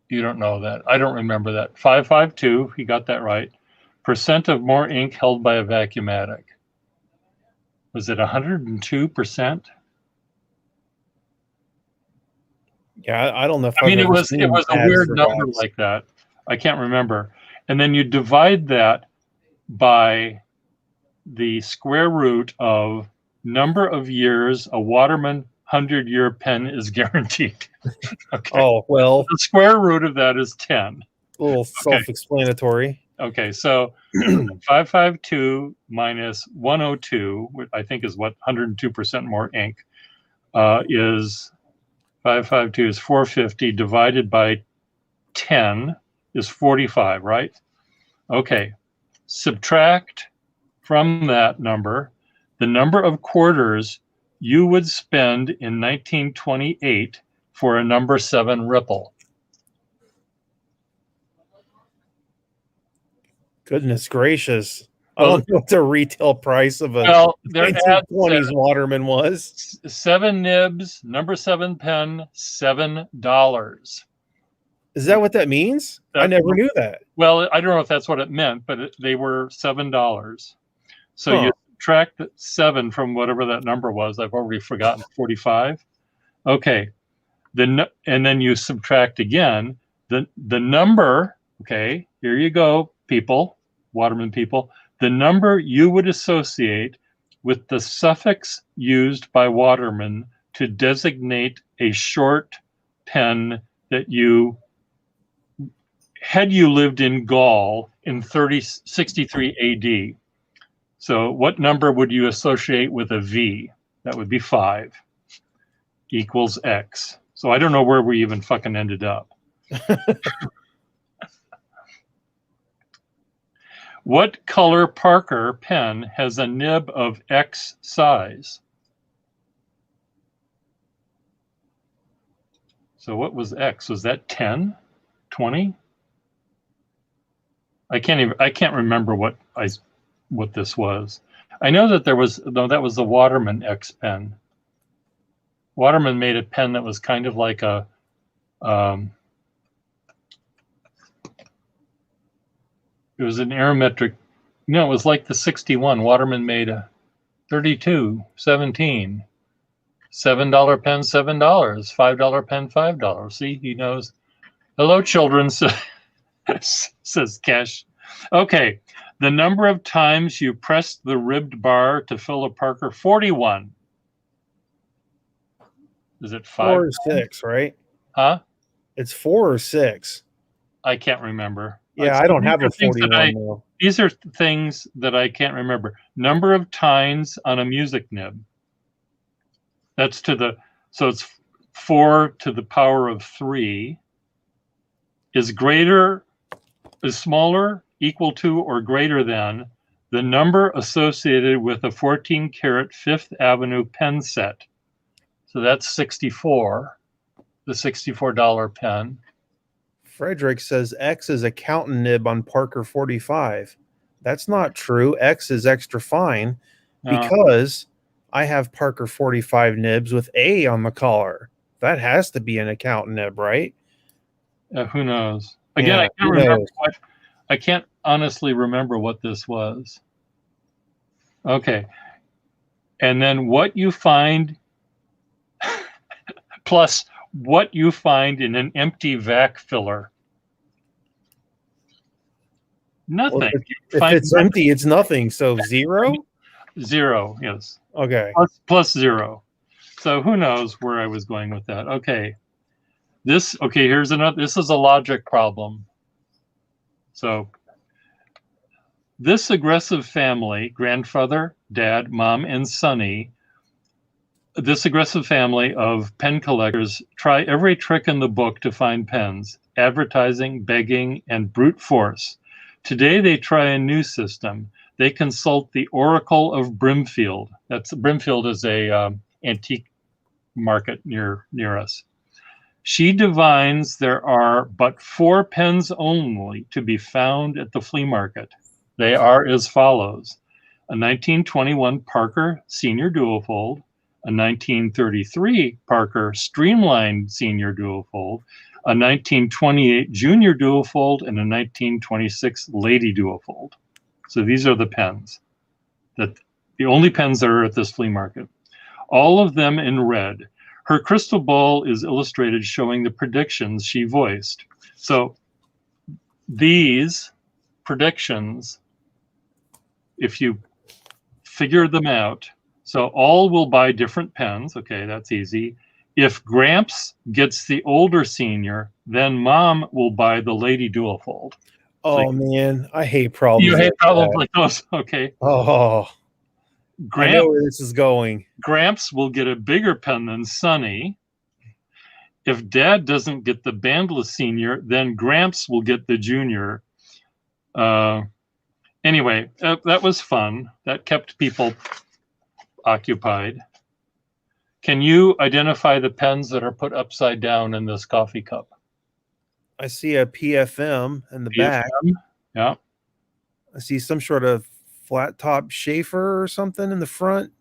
Speaker 1: You don't know that. I don't remember that. 552, he got that right. Percent of more ink held by a vacuumatic. Was it 102%?
Speaker 2: Yeah, I don't know if
Speaker 1: it was a weird number like that. I can't remember. And then you divide that by the square root of number of years a Waterman 100-year pen is guaranteed. Okay.
Speaker 2: Oh, well,
Speaker 1: The square root of that is 10.
Speaker 2: a little self-explanatory.
Speaker 1: Okay, so 552 minus 102, which I think is what 102% more ink, is 552 is 450 divided by 10 is 45, right? Okay, subtract from that number the number of quarters you would spend in 1928 for a number 7 ripple.
Speaker 2: Goodness gracious. I don't know what the retail price of a
Speaker 1: Well, their ad
Speaker 2: 1920s
Speaker 1: said
Speaker 2: Waterman was.
Speaker 1: 7 nibs, number 7 pen, $7.
Speaker 2: Is that what that means? I never knew that.
Speaker 1: Well, I don't know if that's what it meant, but they were $7. So you subtract 7 from whatever that number was. I've already forgotten. 45. Okay. And then you subtract again the number. Okay, here you go, people, Waterman people. The number you would associate with the suffix used by Waterman to designate a short pen that you had you lived in Gaul in 63 AD. So what number would you associate with a V? That would be 5 equals X. So I don't know where we even fucking ended up. What color Parker pen has a nib of X size? So what was X? Was that 10? 20? I can't remember what this was. I know that that was the Waterman X pen. Waterman made a pen that was kind of like a it was an aerometric. No, it was like the 61. Waterman made a 32, 17, $7 pen, $7, $5 pen, $5. See, he knows. Hello, children, says Kesh. Okay, the number of times you pressed the ribbed bar to fill a Parker, 41. Is it 5?
Speaker 2: 4 or 6, right?
Speaker 1: Huh?
Speaker 2: It's 4 or 6.
Speaker 1: I can't remember.
Speaker 2: Yeah, I don't have a 41 though.
Speaker 1: These are things that I can't remember. Number of tines on a music nib. That's so it's 4 to the power of 3 is smaller, equal to, or greater than the number associated with a 14-karat Fifth Avenue pen set. So that's 64, the $64 pen.
Speaker 2: Frederick says X is a counting nib on Parker 45. That's not true. X is extra fine because I have Parker 45 nibs with A on the collar. That has to be an account nib, right?
Speaker 1: Who knows? Again, I can't remember. I can't honestly remember what this was. Okay. And then what you find plus what you find in an empty vac filler. Nothing.
Speaker 2: Well, if it's nothing. Empty, it's nothing. So 0?
Speaker 1: 0, yes.
Speaker 2: Okay.
Speaker 1: Plus 0. So who knows where I was going with that. Okay. Here's another. This is a logic problem. So this aggressive family, grandfather, dad, mom, and Sonny, this aggressive family of pen collectors try every trick in the book to find pens, advertising, begging, and brute force. Today they try a new system. They consult the Oracle of Brimfield. Brimfield is a antique market near us. She divines there are but 4 pens only to be found at the flea market. They are as follows: a 1921 Parker Senior Duofold, a 1933 Parker Streamlined Senior Duofold, a 1928 Junior Duofold, and a 1926 Lady Duofold. So these are the pens, the only pens that are at this flea market. All of them in red. Her crystal ball is illustrated showing the predictions she voiced. So these predictions, if you figure them out, So all will buy different pens. Okay, that's easy. If Gramps gets the older senior, then Mom will buy the Lady Duofold.
Speaker 2: Oh, man, I hate problems.
Speaker 1: You hate
Speaker 2: like
Speaker 1: problems
Speaker 2: that.
Speaker 1: like those. Okay.
Speaker 2: Oh, I know where this is going.
Speaker 1: Gramps will get a bigger pen than Sonny. If Dad doesn't get the bandless senior, then Gramps will get the junior. Anyway, that was fun. That kept people occupied. Can you identify the pens that are put upside down in this coffee cup?
Speaker 2: I see a PFM in the back.
Speaker 1: Yeah.
Speaker 2: I see some sort of flat top Schaefer or something in the front.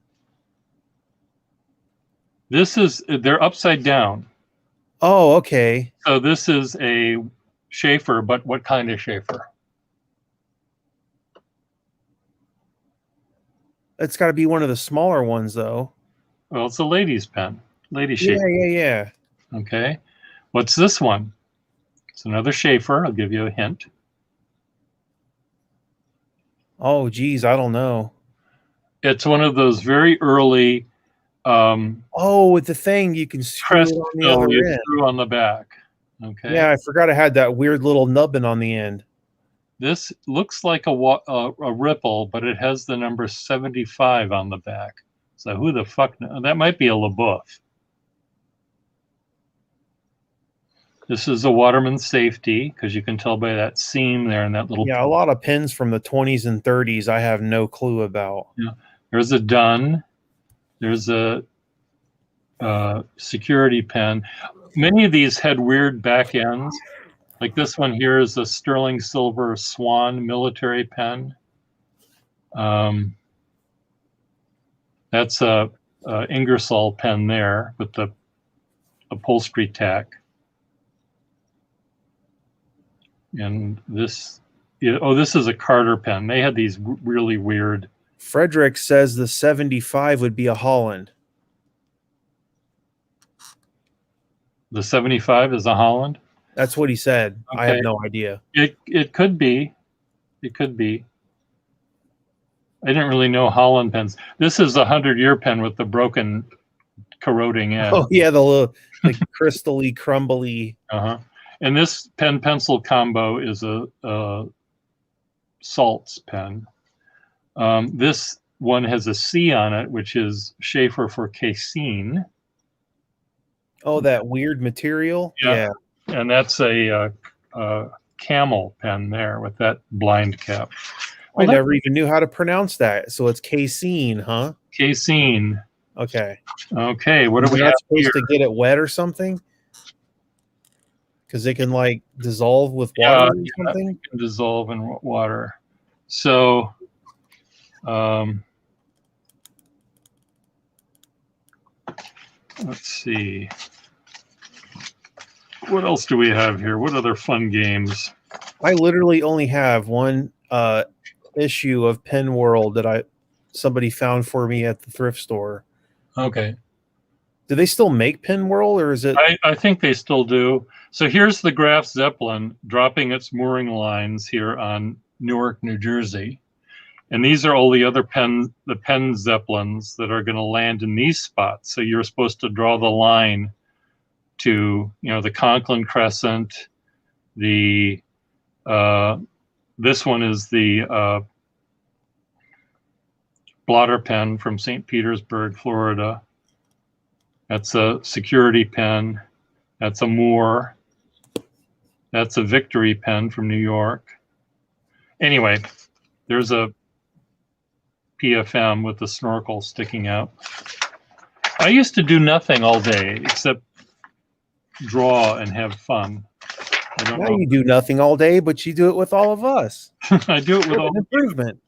Speaker 1: They're upside down.
Speaker 2: Oh, okay.
Speaker 1: So this is a Schaefer, but what kind of Schaefer?
Speaker 2: It's got to be one of the smaller ones, though.
Speaker 1: Well, it's a lady's pen. Lady Schaefer.
Speaker 2: Yeah.
Speaker 1: Okay. What's this one? It's another Schaefer. I'll give you a hint.
Speaker 2: Oh, geez, I don't know.
Speaker 1: It's one of those very early
Speaker 2: with the thing you can screw it on the other end.
Speaker 1: Screw on the back. Okay.
Speaker 2: Yeah, I forgot I had that weird little nubbin on the end.
Speaker 1: This looks like a Ripple, but it has the number 75 on the back. So who the fuck knows? That might be a LaBeouf. This is a Waterman safety, because you can tell by that seam there and that little...
Speaker 2: Yeah, a lot of pens from the 20s and 30s I have no clue about.
Speaker 1: Yeah. There's a Dunn. There's a security pen. Many of these had weird back ends. Like this one here is a sterling silver Swan military pen. That's a Ingersoll pen there with the upholstery tack. And this is a Carter pen. They had these really weird.
Speaker 2: Frederick says the 75 would be a Holland.
Speaker 1: The 75 is a Holland?
Speaker 2: That's what he said. Okay. I have no idea.
Speaker 1: It could be. It could be. I didn't really know Holland pens. This is a 100-year pen with the broken, corroding end.
Speaker 2: Oh, yeah, the little crystally, crumbly.
Speaker 1: Uh-huh. And this pen-pencil combo is a Salts pen. This one has a C on it, which is Schaefer for casein.
Speaker 2: Oh, that weird material? Yeah.
Speaker 1: And that's a Camel pen there with that blind cap.
Speaker 2: Well, I never even knew how to pronounce that. So it's casein, huh?
Speaker 1: Casein.
Speaker 2: Okay.
Speaker 1: Okay. What are we
Speaker 2: supposed to get it wet or something? Because they can like dissolve with water or something?
Speaker 1: It can dissolve in water. So let's see. What else do we have here? What other fun games?
Speaker 2: I literally only have one issue of Pen World that somebody found for me at the thrift store.
Speaker 1: Okay.
Speaker 2: Do they still make Pen World, or is it?
Speaker 1: I think they still do. So here's the Graf Zeppelin dropping its mooring lines here on Newark, New Jersey. And these are all the other pen Zeppelins that are going to land in these spots. So you're supposed to draw the line to, the Conklin Crescent. This one is the blotter pen from St. Petersburg, Florida. That's a security pen. That's a Moore. That's a Victory pen from New York. Anyway, there's a PFM with the snorkel sticking out. I used to do nothing all day except draw and have fun.
Speaker 2: Now you do nothing all day, but you do it with all of us.
Speaker 1: I do it with all
Speaker 2: improvement.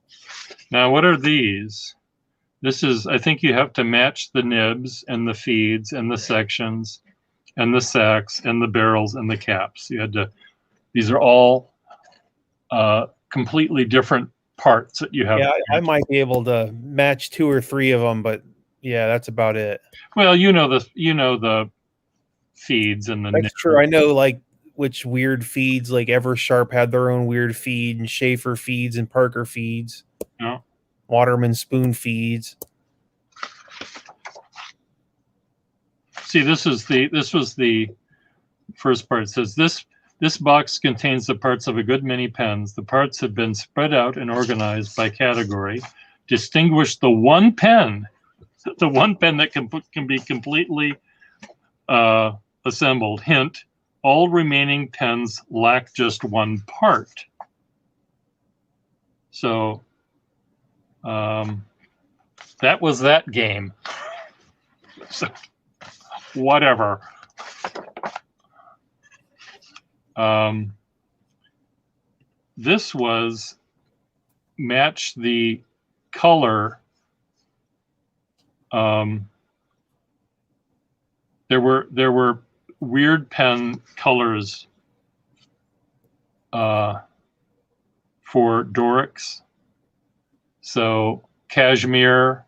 Speaker 1: Now, what are these? This is, I think you have to match the nibs and the feeds and the sections and the sacks and the barrels and the caps. These are all completely different parts that you have.
Speaker 2: Yeah, I might be able to match 2 or 3 of them, but yeah, that's about it.
Speaker 1: Well, the feeds and the
Speaker 2: That's true. I know like which weird feeds, like Eversharp had their own weird feed, and Schaefer feeds and Parker feeds.
Speaker 1: Yeah.
Speaker 2: Waterman spoon feeds.
Speaker 1: See, this was the first part. It says this box contains the parts of a good many pens. The parts have been spread out and organized by category. Distinguish the one pen that can be completely assembled. Hint: all remaining pens lack just one part. So that was that game. So whatever. This was match the color. There were weird pen colors for Dorics. So Cashmere,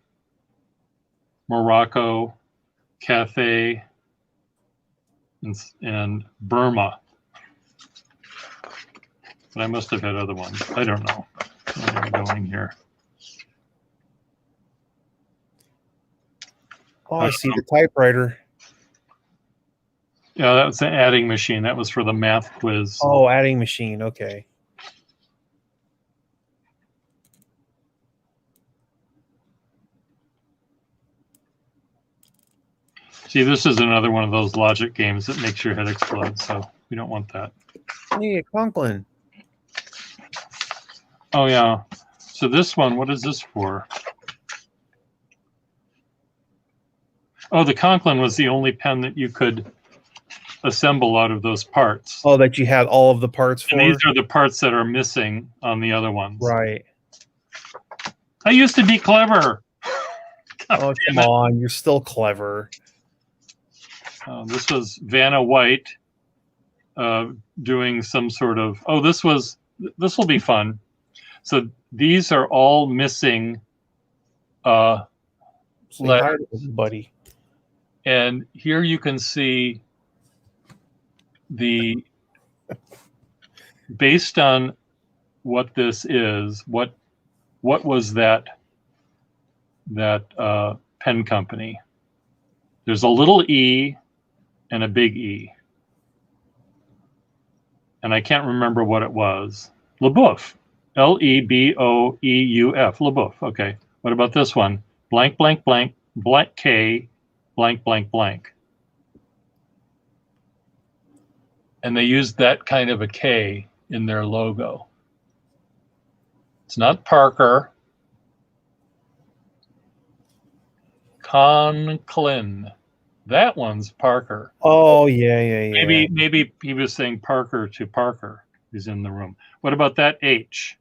Speaker 1: Morocco, Cathay, and Burma. But I must have had other ones. I don't know where I'm going here.
Speaker 2: Oh, I see the typewriter.
Speaker 1: Yeah, that was an adding machine. That was for the math quiz.
Speaker 2: Oh, adding machine. Okay.
Speaker 1: See, this is another one of those logic games that makes your head explode, so we don't want that.
Speaker 2: Hey, Conklin.
Speaker 1: Oh, yeah. So this one, what is this for? Oh, the Conklin was the only pen that you could assemble out of those parts.
Speaker 2: Oh, that you had all of the parts for?
Speaker 1: And these are the parts that are missing on the other ones.
Speaker 2: Right.
Speaker 1: I used to be clever.
Speaker 2: Oh, come on. You're still clever.
Speaker 1: This was Vanna White doing some sort of... Oh, this will be fun. So these are all missing letters.
Speaker 2: Buddy.
Speaker 1: And here you can see the... Based on what this is, what was that pen company? There's a little E and a big E. And I can't remember what it was. LeBouf. L-E-B-O-E-U-F. LeBouf. Okay. What about this one? Blank, blank, blank, blank K, blank, blank, blank. And they used that kind of a K in their logo. It's not Parker. Conklin. That one's Parker.
Speaker 2: Oh, yeah.
Speaker 1: Maybe he was saying Parker to Parker, who's in the room. What about that H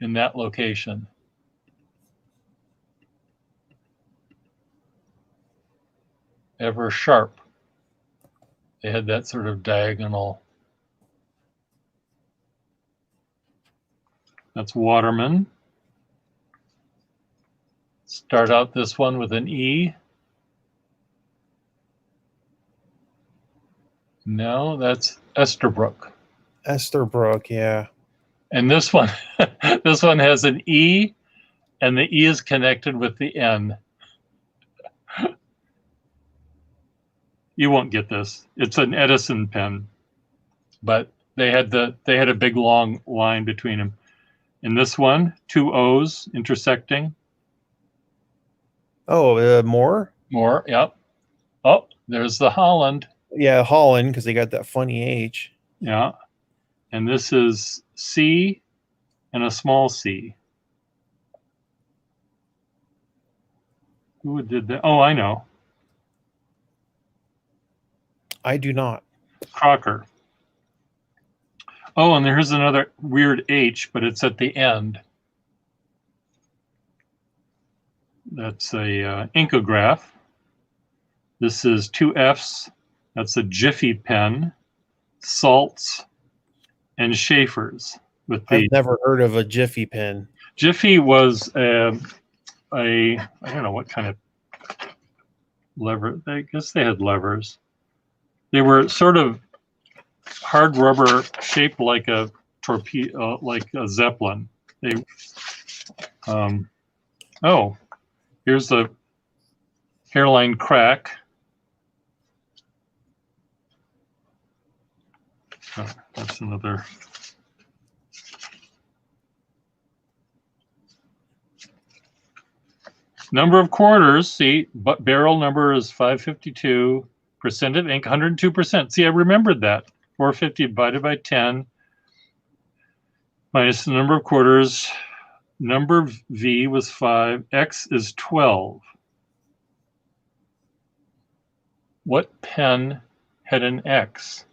Speaker 1: in that location? Ever Sharp. They had that sort of diagonal. That's Waterman. Start out this one with an E. No, that's Esterbrook.
Speaker 2: Esterbrook, yeah.
Speaker 1: And this one, this one has an E, and the E is connected with the N. You won't get this. It's an Edison pen, but they had a big long line between them. In this one, two O's intersecting.
Speaker 2: Oh, more?
Speaker 1: More, yep. Oh, there's the Holland.
Speaker 2: Yeah, Holland, because they got that funny H.
Speaker 1: Yeah. And this is C and a small c. Who did that? Oh, I know.
Speaker 2: I do not.
Speaker 1: Crocker. Oh, and there's another weird H, but it's at the end. That's a Incograph. This is two F's. That's a Jiffy pen, Salts, and Schaefer's.
Speaker 2: I've never heard of a Jiffy pen.
Speaker 1: Jiffy was I don't know what kind of lever. I guess they had levers. They were sort of hard rubber, shaped like a torpedo, like a Zeppelin. They oh, here's the hairline crack. Oh, that's another. Number of quarters, see, but barrel number is 552. Percent of ink, 102%. See, I remembered that. 450 divided by 10 minus the number of quarters. Number V was 5. X is 12. What pen had an X?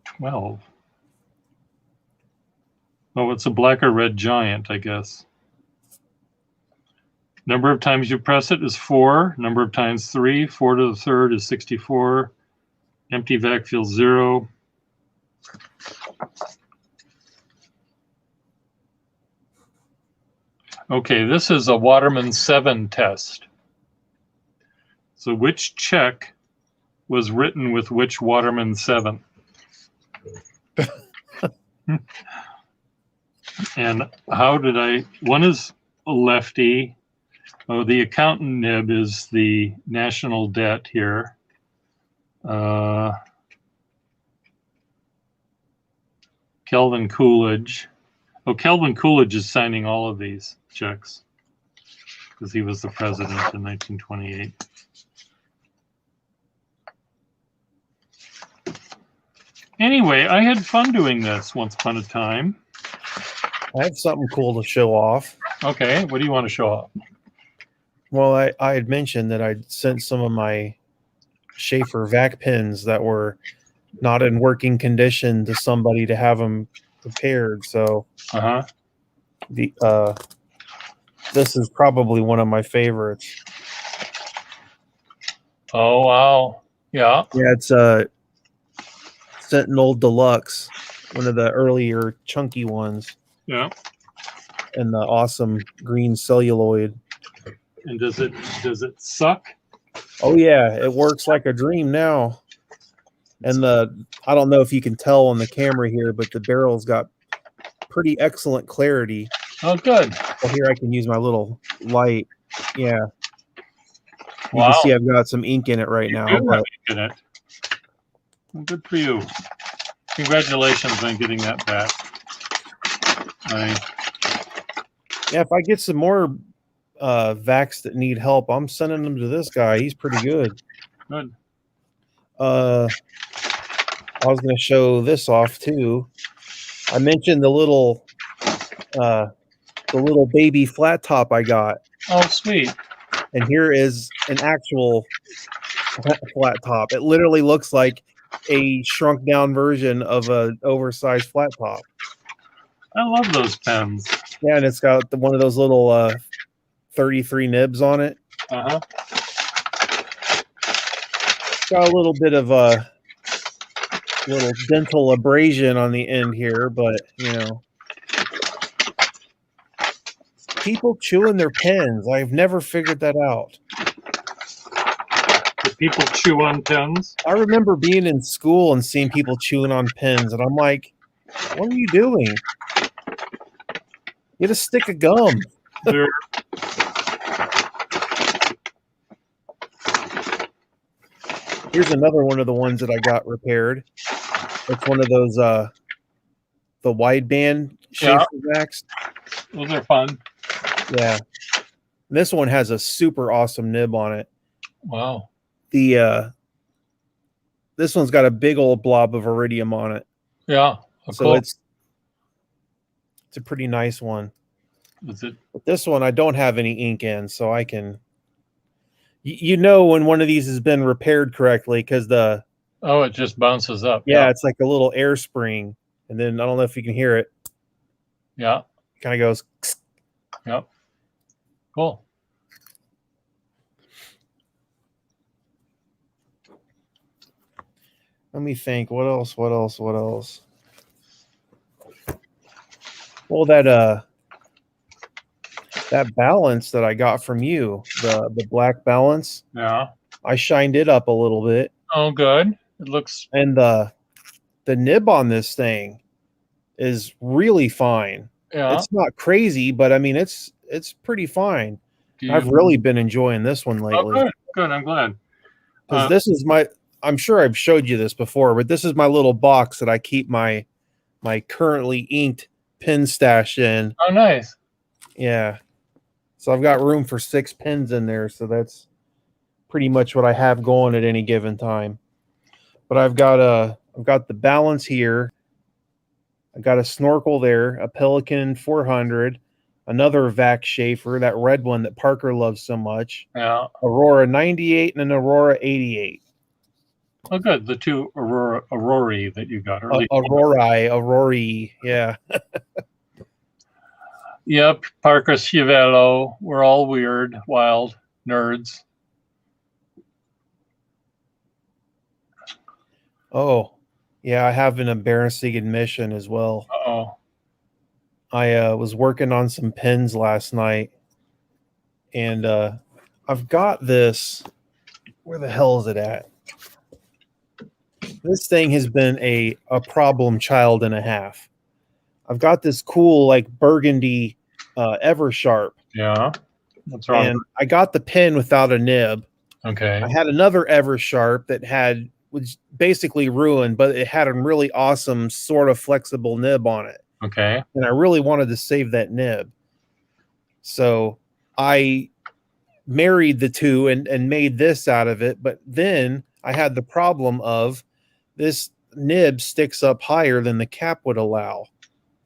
Speaker 1: 12. Oh, it's a black or red giant, I guess. Number of times you press it is 4. Number of times 3. 4 to the third is 64. Empty vac feels 0. Okay, this is a Waterman 7 test. So which check was written with which Waterman 7? And how did I, one is a lefty. Oh, the accountant nib is the national debt here. Kelvin Coolidge. Oh, Kelvin Coolidge is signing all of these checks because he was the president in 1928. Anyway, I had fun doing this once upon a time.
Speaker 2: I have something cool to show off.
Speaker 1: Okay, what do you want to show off?
Speaker 2: Well, I had mentioned that I'd sent some of my Schaefer vac pens that were not in working condition to somebody to have them repaired. So this is probably one of my favorites.
Speaker 1: Oh, wow. Yeah.
Speaker 2: Yeah, it's a Sentinel Deluxe, one of the earlier chunky ones.
Speaker 1: Yeah.
Speaker 2: And the awesome green celluloid.
Speaker 1: And does it suck?
Speaker 2: Oh yeah, it works like a dream now. And I don't know if you can tell on the camera here, but the barrel's got pretty excellent clarity.
Speaker 1: Oh, good.
Speaker 2: So here I can use my little light. Yeah. You
Speaker 1: Wow.
Speaker 2: can see I've got some ink in it right now.
Speaker 1: But ink in it. Well, good for you. Congratulations on getting that back.
Speaker 2: Yeah, if I get some more vacs that need help, I'm sending them to this guy. He's pretty good.
Speaker 1: Good.
Speaker 2: I was going to show this off too. I mentioned the little baby flat top I got.
Speaker 1: Oh, sweet.
Speaker 2: And here is an actual flat top. It literally looks like a shrunk down version of an oversized flat top.
Speaker 1: I love those pens.
Speaker 2: Yeah, and it's got one of those little 33 nibs on it. It's got a little bit of a little dental abrasion on the end here, but you know, people chewing their pens. I've never figured that out.
Speaker 1: Do people chew on pens?
Speaker 2: I remember being in school and seeing people chewing on pens, and I'm like, what are you doing? Get a stick of gum. Here's another one of the ones that I got repaired. It's one of those the wideband Schaefer vacs.
Speaker 1: Those are fun.
Speaker 2: Yeah. This one has a super awesome nib on it.
Speaker 1: Wow.
Speaker 2: This one's got a big old blob of iridium on it.
Speaker 1: Yeah.
Speaker 2: So
Speaker 1: cool.
Speaker 2: it's a pretty nice one.
Speaker 1: Is it?
Speaker 2: But this one I don't have any ink in, so I can you know when one of these has been repaired correctly because the
Speaker 1: it just bounces up.
Speaker 2: Yeah, it's like a little air spring, and then I don't know if you can hear it.
Speaker 1: Yeah.
Speaker 2: It kind of goes.
Speaker 1: Yep. Cool.
Speaker 2: Let me think. What else? Well, that balance that I got from you, the black balance.
Speaker 1: Yeah.
Speaker 2: I shined it up a little bit.
Speaker 1: Oh, good. It looks.
Speaker 2: And the nib on this thing is really fine.
Speaker 1: Yeah.
Speaker 2: It's not crazy, but I mean it's pretty fine. I've really been enjoying this one lately.
Speaker 1: Oh, good. I'm glad.
Speaker 2: Because I'm sure I've showed you this before, but this is my little box that I keep my currently inked pin stash in.
Speaker 1: Oh, nice.
Speaker 2: Yeah. So I've got room for 6 pins in there, so that's pretty much what I have going at any given time. But I've got the balance here. I got a snorkel there, a Pelican 400, another Vac Schaefer, that red one that Parker loves so much.
Speaker 1: Yeah.
Speaker 2: Aurora 98 and an Aurora 88.
Speaker 1: Oh, good. The two Aurora that you got.
Speaker 2: Aurora, yeah.
Speaker 1: Yep, Parker Schiavello. We're all weird, wild nerds.
Speaker 2: Oh, yeah, I have an embarrassing admission as well.
Speaker 1: Uh-oh.
Speaker 2: I was working on some pins last night, and I've got this. Where the hell is it at? This thing has been a problem child and a half. I've got this cool like burgundy Eversharp.
Speaker 1: Yeah. What's wrong?
Speaker 2: And I got the pin without a nib.
Speaker 1: Okay.
Speaker 2: I had another Eversharp that was basically ruined, but it had a really awesome sort of flexible nib on it.
Speaker 1: Okay.
Speaker 2: And I really wanted to save that nib. So I married the two and made this out of it. But then I had the problem of this nib sticks up higher than the cap would allow.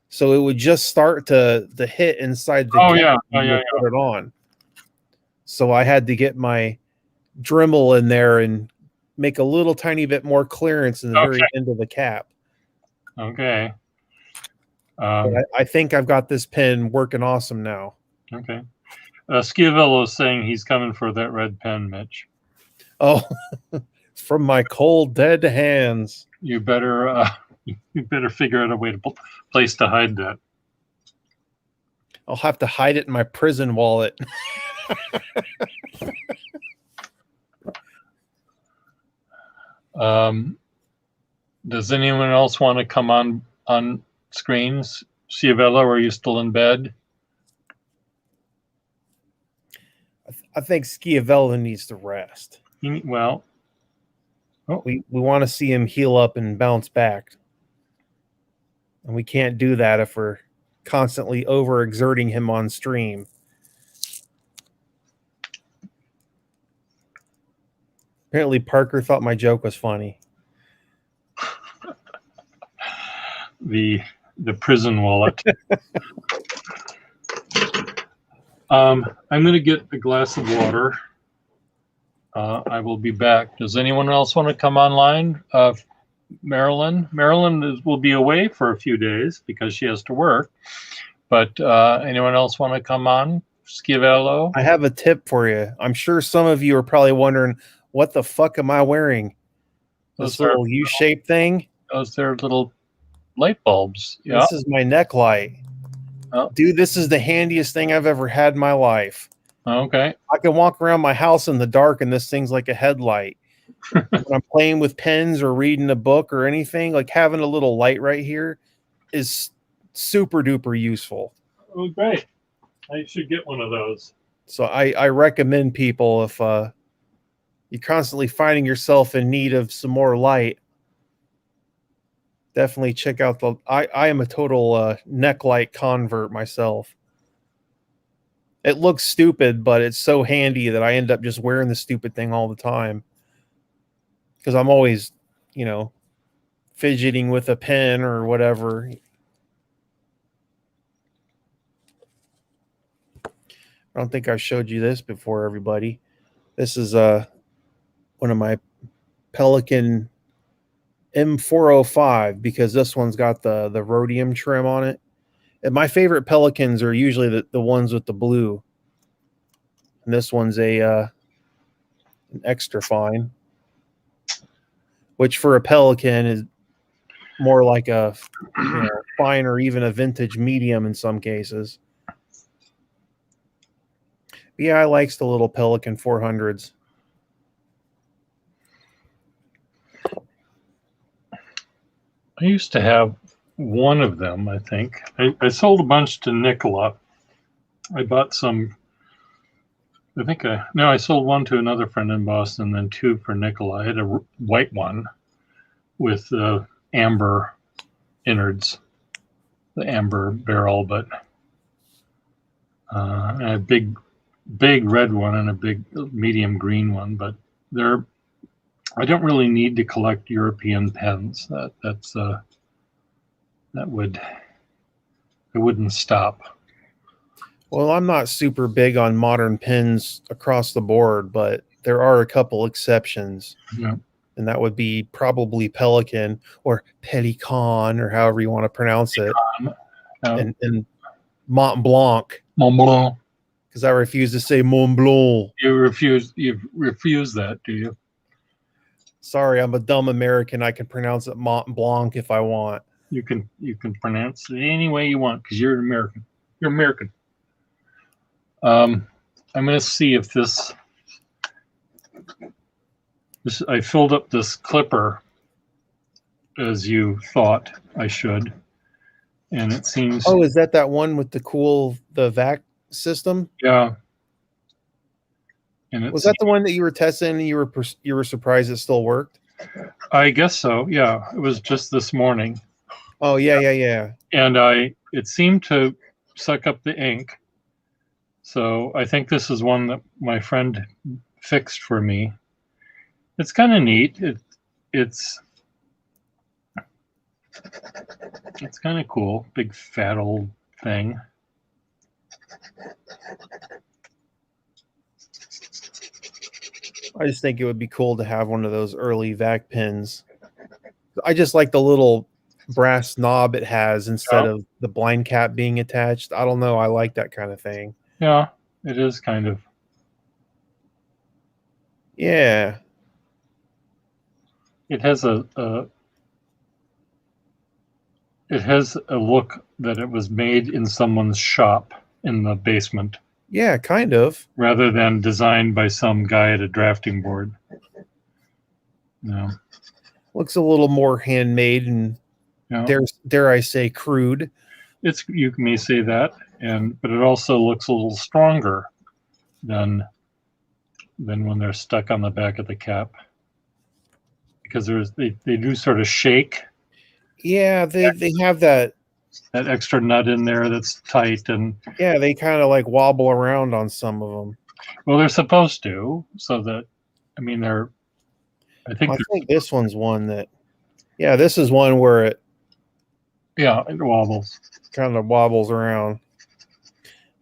Speaker 2: So it would just start to hit inside the cap and put it on. So I had to get my Dremel in there and make a little tiny bit more clearance in the very end of the cap.
Speaker 1: Okay.
Speaker 2: I think I've got this pin working awesome now.
Speaker 1: Okay. Schiavello is saying he's coming for that red pen, Mitch.
Speaker 2: Oh, from my cold, dead hands.
Speaker 1: You better figure out a way to place to hide that.
Speaker 2: I'll have to hide it in my prison wallet.
Speaker 1: Does anyone else want to come on screens? Schiavello, are you still in bed?
Speaker 2: I think Schiavello needs to rest.
Speaker 1: Well,
Speaker 2: we want to see him heal up and bounce back. And we can't do that if we're constantly overexerting him on stream. Apparently Parker thought my joke was funny.
Speaker 1: The prison wallet. I'm going to get a glass of water. I will be back. Does anyone else want to come online? Marilyn will be away for a few days because she has to work. But anyone else want to come on? Schiavello?
Speaker 2: I have a tip for you. I'm sure some of you are probably wondering, what the fuck am I wearing? This little U-shaped thing?
Speaker 1: Those are little light bulbs. Yeah.
Speaker 2: This is my neck light. Oh. Dude, this is the handiest thing I've ever had in my life.
Speaker 1: Okay.
Speaker 2: I can walk around my house in the dark and this thing's like a headlight. When I'm playing with pens or reading a book or anything, like having a little light right here is super duper useful.
Speaker 1: Oh, great. I should get one of those.
Speaker 2: So I recommend people, if you're constantly finding yourself in need of some more light, definitely check out I am a total neck light convert myself. It looks stupid, but it's so handy that I end up just wearing the stupid thing all the time. Because I'm always, fidgeting with a pen or whatever. I don't think I've showed you this before, everybody. This is one of my Pelican M405, because this one's got the rhodium trim on it. And my favorite Pelicans are usually the ones with the blue. And this one's an extra fine, which for a Pelican is more like a fine or even a vintage medium in some cases. But yeah, I likes the little Pelican 400s.
Speaker 1: I used to have one of them, I think. I sold a bunch to Nicola. I bought some I think I sold one to another friend in Boston, then two for nickel. I had a white one with amber innards, the amber barrel, but and a big red one and a big medium green one. But I don't really need to collect European pens. I wouldn't stop.
Speaker 2: Well, I'm not super big on modern pens across the board, but there are a couple exceptions.
Speaker 1: Yeah.
Speaker 2: And that would be probably Pelican or Pelican or however you want to pronounce it. And Mont Blanc.
Speaker 1: Mont Blanc.
Speaker 2: Because I refuse to say Mont Blanc.
Speaker 1: You refuse that, do you?
Speaker 2: Sorry, I'm a dumb American. I can pronounce it Mont Blanc if I want.
Speaker 1: You can pronounce it any way you want because you're an American. You're American. I'm going to see if this. I filled up this clipper as you thought I should, and it seems.
Speaker 2: Oh, is that one with the vac system?
Speaker 1: Yeah. And
Speaker 2: was that the one that you were testing and you were surprised it still worked?
Speaker 1: I guess so. Yeah, it was just this morning.
Speaker 2: Oh yeah.
Speaker 1: And it seemed to suck up the ink. So I think this is one that my friend fixed for me. It's kind of neat. It's kind of cool. Big fat old thing.
Speaker 2: I just think it would be cool to have one of those early vac pens. I just like the little brass knob it has instead of the blind cap being attached. I don't know. I like that kind of thing.
Speaker 1: Yeah, it is kind of.
Speaker 2: Yeah.
Speaker 1: It has a look that it was made in someone's shop in the basement.
Speaker 2: Yeah, kind of.
Speaker 1: Rather than designed by some guy at a drafting board. No.
Speaker 2: Looks a little more handmade and dare I say crude.
Speaker 1: You may say that, but it also looks a little stronger than when they're stuck on the back of the cap. Because they do sort of shake.
Speaker 2: Yeah, they have that
Speaker 1: extra nut in there that's tight, and
Speaker 2: yeah, they kind of like wobble around on some of them.
Speaker 1: Well, they're supposed to, so that I think
Speaker 2: this one's one that, yeah, this is one where it
Speaker 1: wobbles,
Speaker 2: kind of wobbles around.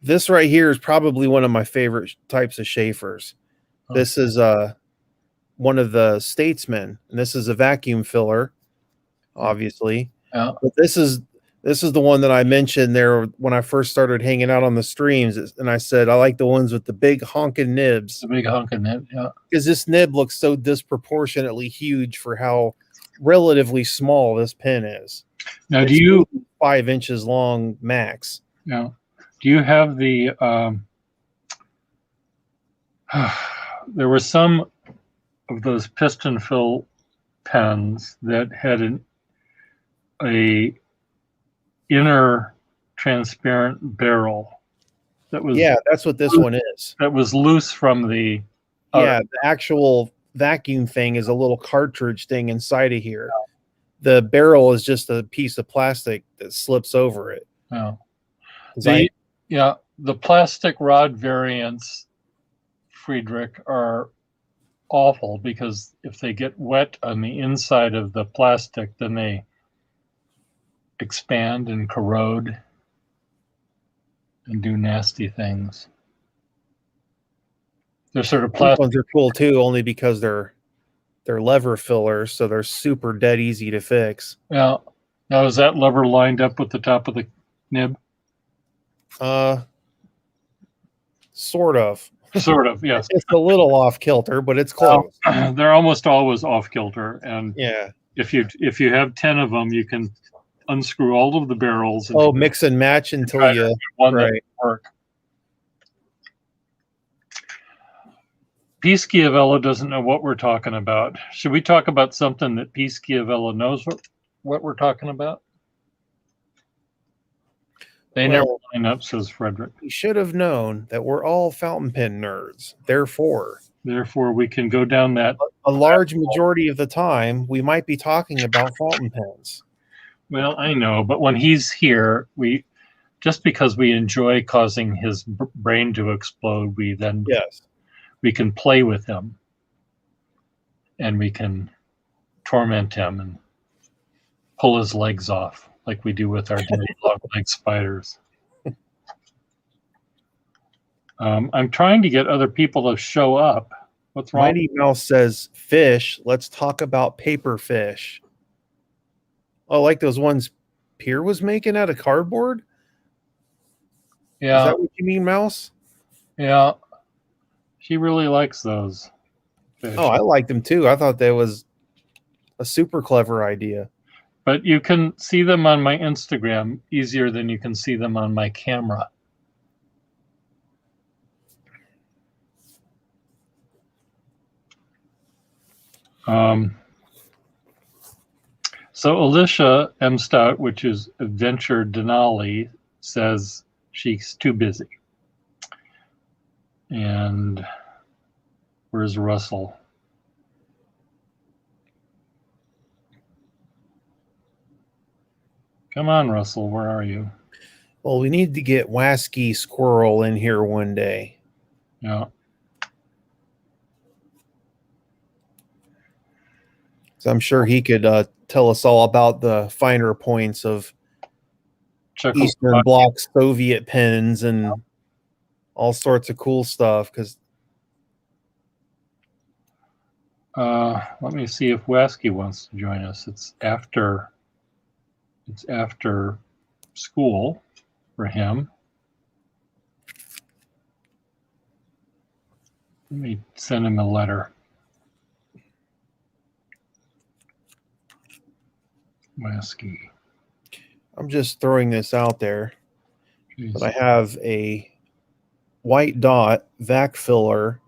Speaker 2: This right here is probably one of my favorite types of Schaefers. Okay. This is one of the Statesmen, and this is a vacuum filler, obviously.
Speaker 1: Yeah.
Speaker 2: But this is the one that I mentioned there when I first started hanging out on the streams, and I said I like the ones with the big honking nibs.
Speaker 1: The big honking nib, yeah.
Speaker 2: Because this nib looks so disproportionately huge for how relatively small this pen is.
Speaker 1: Now,
Speaker 2: it's
Speaker 1: do you
Speaker 2: 5 inches long max?
Speaker 1: Yeah. Do you have the? There were some of those piston fill pens that had a inner transparent barrel that was
Speaker 2: that's what this one is.
Speaker 1: That was loose from the
Speaker 2: the actual vacuum thing is a little cartridge thing inside of here. The barrel is just a piece of plastic that slips over it.
Speaker 1: The plastic rod variants, Friedrich, are awful because if they get wet on the inside of the plastic, then they expand and corrode and do nasty things. They're sort of plastic.
Speaker 2: These ones are cool too, only because they're lever fillers, so they're super dead easy to fix.
Speaker 1: Yeah. Now, is that lever lined up with the top of the nib?
Speaker 2: Sort of.
Speaker 1: Sort of, yes.
Speaker 2: It's a little off kilter, but it's close.
Speaker 1: They're almost always off kilter, and
Speaker 2: yeah,
Speaker 1: if you have 10 of them, you can unscrew all of the barrels.
Speaker 2: And mix and match until you
Speaker 1: one that work. P. Schiavello doesn't know what we're talking about. Should we talk about something that P. Schiavello knows what we're talking about? They never line up, says Frederick.
Speaker 2: You should have known that we're all fountain pen nerds. Therefore,
Speaker 1: we can go down that.
Speaker 2: A large majority of the time, we might be talking about fountain pens.
Speaker 1: Well, I know, but when he's here, just because we enjoy causing his brain to explode, we can play with him, and we can torment him and pull his legs off like we do with our dog-leg spiders. I'm trying to get other people to show up. What's wrong?
Speaker 2: Mighty Mouse says, fish, let's talk about paper fish. Oh, like those ones Pierre was making out of cardboard?
Speaker 1: Yeah.
Speaker 2: Is that what you mean, Mouse?
Speaker 1: Yeah. She really likes those fish.
Speaker 2: Oh, I like them too. I thought that was a super clever idea.
Speaker 1: But you can see them on my Instagram easier than you can see them on my camera. So Alicia M. Stout, which is Adventure Denali, says she's too busy. And where's Russell? Come on, Russell, where are you?
Speaker 2: Well, we need to get Wasky Squirrel in here one day.
Speaker 1: Yeah.
Speaker 2: So I'm sure he could tell us all about the finer points of Eastern Bloc Soviet pens and all sorts of cool stuff. Because
Speaker 1: let me see if Wasky wants to join us. It's after school for him. Let me send him a letter. Wasky.
Speaker 2: I'm just throwing this out there. Jeez. But I have a white dot vac filler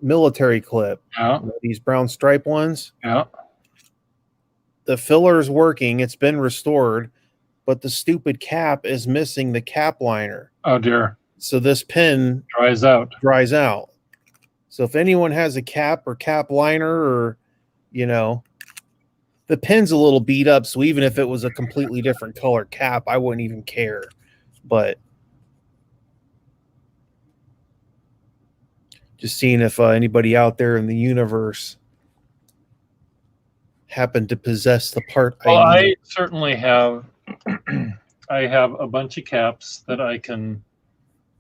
Speaker 2: military clip.
Speaker 1: Yeah.
Speaker 2: These brown stripe ones.
Speaker 1: Yeah.
Speaker 2: The filler's working. It's been restored, but the stupid cap is missing the cap liner.
Speaker 1: Oh dear.
Speaker 2: So this pen
Speaker 1: dries out.
Speaker 2: So if anyone has a cap or cap liner, or the pen's a little beat up, so even if it was a completely different color cap, I wouldn't even care. But just seeing if anybody out there in the universe happened to possess the part.
Speaker 1: Well, I certainly have. I have a bunch of caps that I can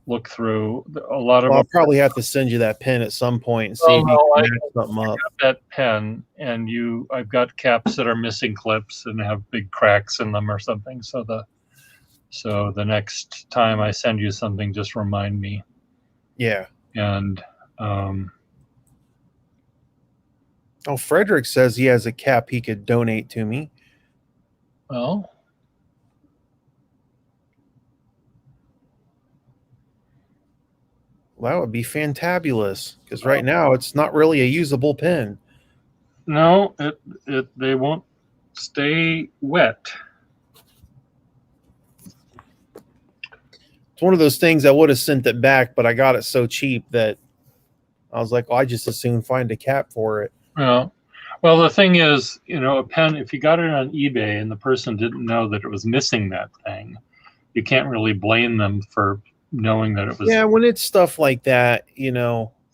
Speaker 1: look through. A lot of.
Speaker 2: I'll probably have to send you that pen at some point and see if you can match something up.
Speaker 1: That pen, and I've got caps that are missing clips and have big cracks in them or something. So the next time I send you something, just remind me.
Speaker 2: Yeah.
Speaker 1: And.
Speaker 2: Frederick says he has a cap he could donate to me.
Speaker 1: Well,
Speaker 2: that would be fantabulous, because right now it's not really a usable pen.
Speaker 1: No, they won't stay wet.
Speaker 2: It's one of those things I would have sent it back, but I got it so cheap that I was like, I just as soon find a cap for it.
Speaker 1: Well, the thing is, a pen, if you got it on eBay and the person didn't know that it was missing that thing, you can't really blame them for knowing that it was.
Speaker 2: Yeah, when it's stuff like that,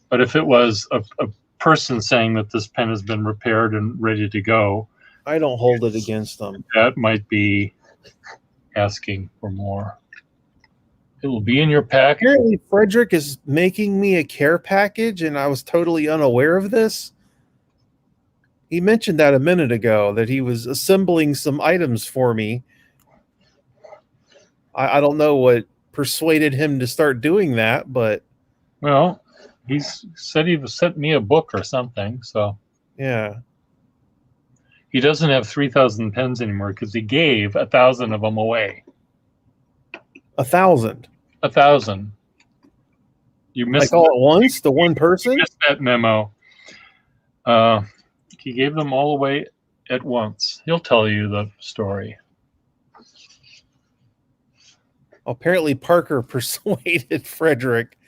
Speaker 1: But if it was a person saying that this pen has been repaired and ready to go,
Speaker 2: I don't hold it against them.
Speaker 1: That might be asking for more. It will be in your package.
Speaker 2: Apparently, Frederick is making me a care package, and I was totally unaware of this. He mentioned that a minute ago, that he was assembling some items for me. I don't know what persuaded him to start doing that, but...
Speaker 1: Well, he said he sent me a book or something, so...
Speaker 2: Yeah.
Speaker 1: He doesn't have 3,000 pens anymore because he gave 1,000 of them away.
Speaker 2: 1,000?
Speaker 1: 1,000. You missed
Speaker 2: all at once? The one person?
Speaker 1: You missed that memo. He gave them all away at once. He'll tell you the story.
Speaker 2: Apparently, Parker persuaded Frederick.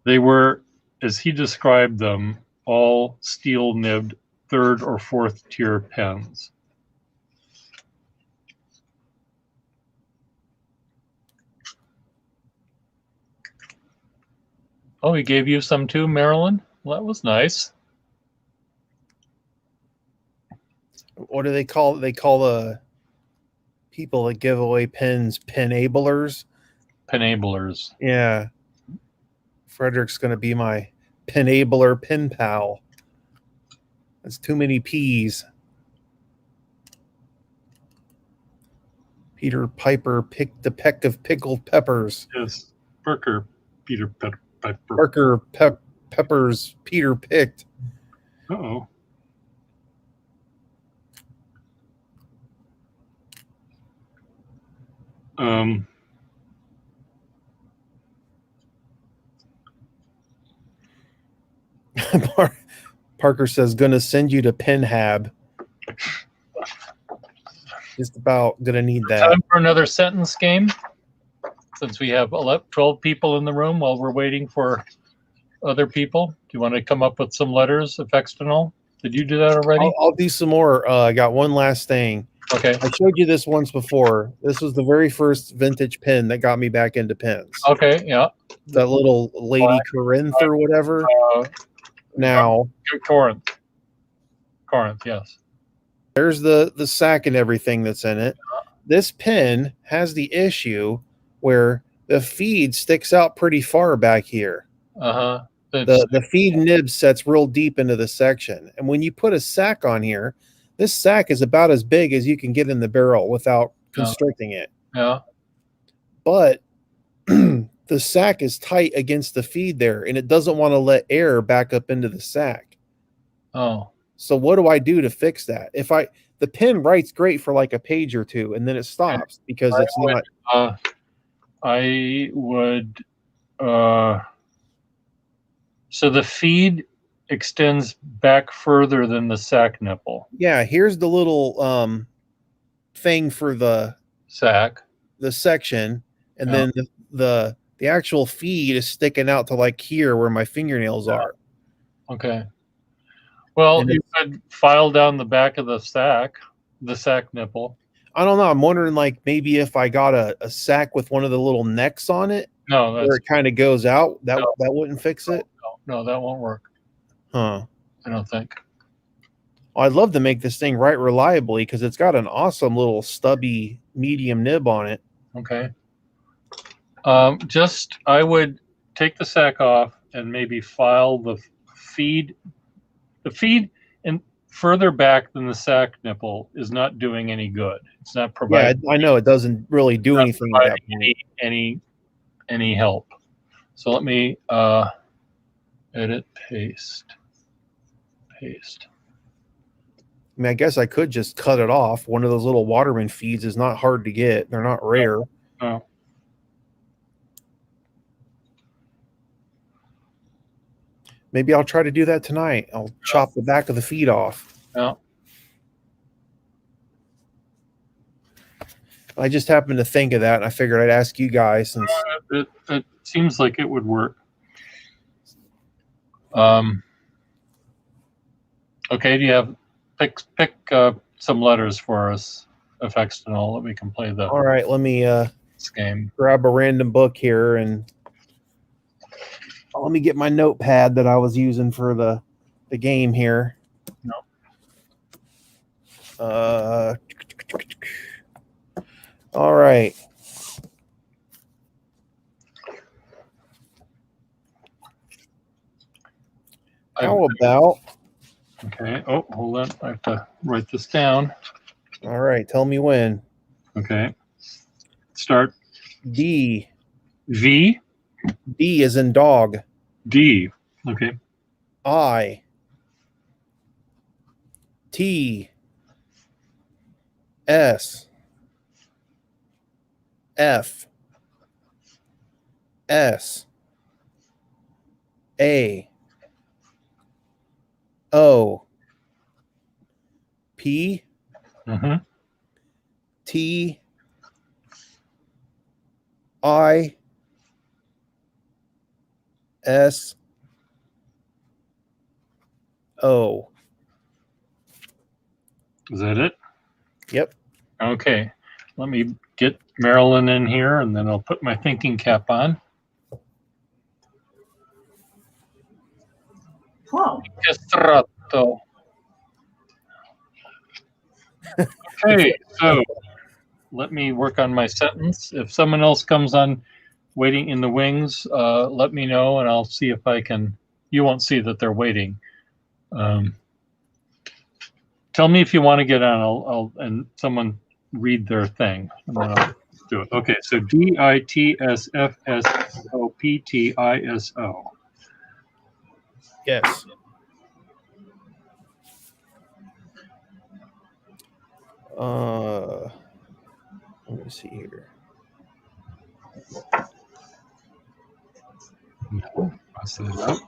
Speaker 1: They were, as he described them, all steel-nibbed third or fourth tier pens. Oh, he gave you some too, Marilyn? Well, that was nice.
Speaker 2: What do they call it? They call the people that give away pens penablers.
Speaker 1: Penablers.
Speaker 2: Yeah. Frederick's going to be my penabler pen pal. That's too many P's. Peter Piper picked the peck of pickled peppers.
Speaker 1: Yes, Parker, Peter Piper.
Speaker 2: Parker peppers Peter picked.
Speaker 1: Uh-oh.
Speaker 2: Parker says, gonna send you to Penhab. Just about gonna need that.
Speaker 1: Time for another sentence game, since we have 12 people in the room while we're waiting for other people. Do you want to come up with some letters, Effextinol? Did you do that already?
Speaker 2: I'll do some more. I got one last thing.
Speaker 1: Okay.
Speaker 2: I showed you this once before. This was the very first vintage pen that got me back into pens.
Speaker 1: Okay, yeah.
Speaker 2: That little Lady Corinth or whatever. Now,
Speaker 1: Corinth, yes.
Speaker 2: There's the sack and everything that's in it. This pen has the issue where the feed sticks out pretty far back here.
Speaker 1: Uh-huh.
Speaker 2: The feed nib sets real deep into the section. And when you put a sack on here, this sack is about as big as you can get in the barrel without constricting it.
Speaker 1: Yeah.
Speaker 2: But the sack is tight against the feed there, and it doesn't want to let air back up into the sack.
Speaker 1: Oh.
Speaker 2: So what do I do to fix that? The pen writes great for like a page or two, and then it stops because it's not.
Speaker 1: I would. So the feed extends back further than the sack nipple.
Speaker 2: Yeah, here's the little thing for the
Speaker 1: sack,
Speaker 2: the section, and then the actual feed is sticking out to like here where my fingernails are.
Speaker 1: Okay. Well, you could file down the back of the sack nipple.
Speaker 2: I don't know. I'm wondering, like, maybe if I got a sack with one of the little necks on it, where it kind of goes out, that wouldn't fix it.
Speaker 1: No, that won't work.
Speaker 2: Huh?
Speaker 1: I don't think.
Speaker 2: Well, I'd love to make this thing write reliably because it's got an awesome little stubby medium nib on it.
Speaker 1: Okay. I would take the sack off and maybe file the feed. The feed and further back than the sack nipple is not doing any good. It's not providing.
Speaker 2: Yeah, I know it doesn't really do anything at that point.
Speaker 1: Any help. So let me edit, paste.
Speaker 2: I mean, I guess I could just cut it off. One of those little Waterman feeds is not hard to get. They're not rare.
Speaker 1: No.
Speaker 2: Maybe I'll try to do that tonight. I'll chop the back of the feed off.
Speaker 1: Yeah.
Speaker 2: I just happened to think of that, and I figured I'd ask you guys. Since
Speaker 1: it seems like it would work. Okay, do you have pick some letters for us, Effextinol, that we can play the.
Speaker 2: All right, let me
Speaker 1: this game.
Speaker 2: Grab a random book here and let me get my notepad that I was using for the game here.
Speaker 1: No.
Speaker 2: All right. How about?
Speaker 1: Okay. Oh, hold on. I have to write this down.
Speaker 2: All right. Tell me when.
Speaker 1: Okay. Start.
Speaker 2: D.
Speaker 1: V.
Speaker 2: D is in dog.
Speaker 1: D. Okay.
Speaker 2: I. T. S. F. S. A. O. P.
Speaker 1: Mm-hmm.
Speaker 2: T I S O.
Speaker 1: Is that it?
Speaker 2: Yep.
Speaker 1: Okay. Let me get Marilyn in here, and then I'll put my thinking cap on.
Speaker 3: Whoa.
Speaker 1: Castrato. Okay, so let me work on my sentence. If someone else comes on waiting in the wings, let me know, and I'll see if I can. You won't see that they're waiting. Tell me if you want to get on. I'll and someone read their thing, and then I'll do it. Okay, so DITSFSOPTISO.
Speaker 2: Yes. Let me see here.
Speaker 1: No, I set it up.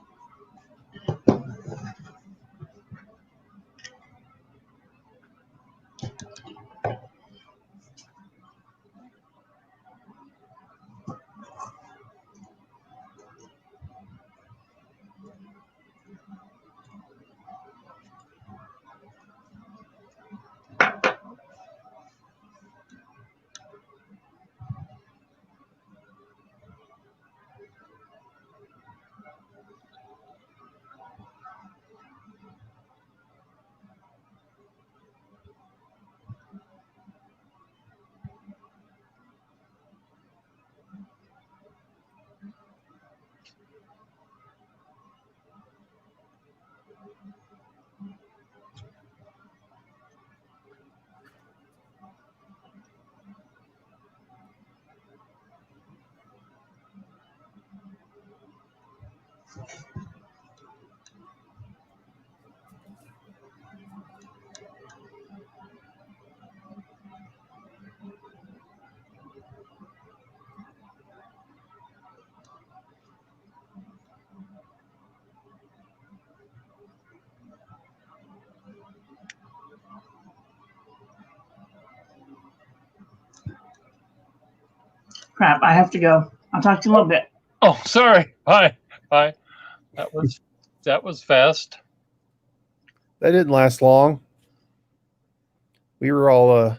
Speaker 3: Crap, I have to go. I'll talk to you in a little bit.
Speaker 1: Oh, sorry. Bye. Bye. That was fast.
Speaker 2: That didn't last long. We were all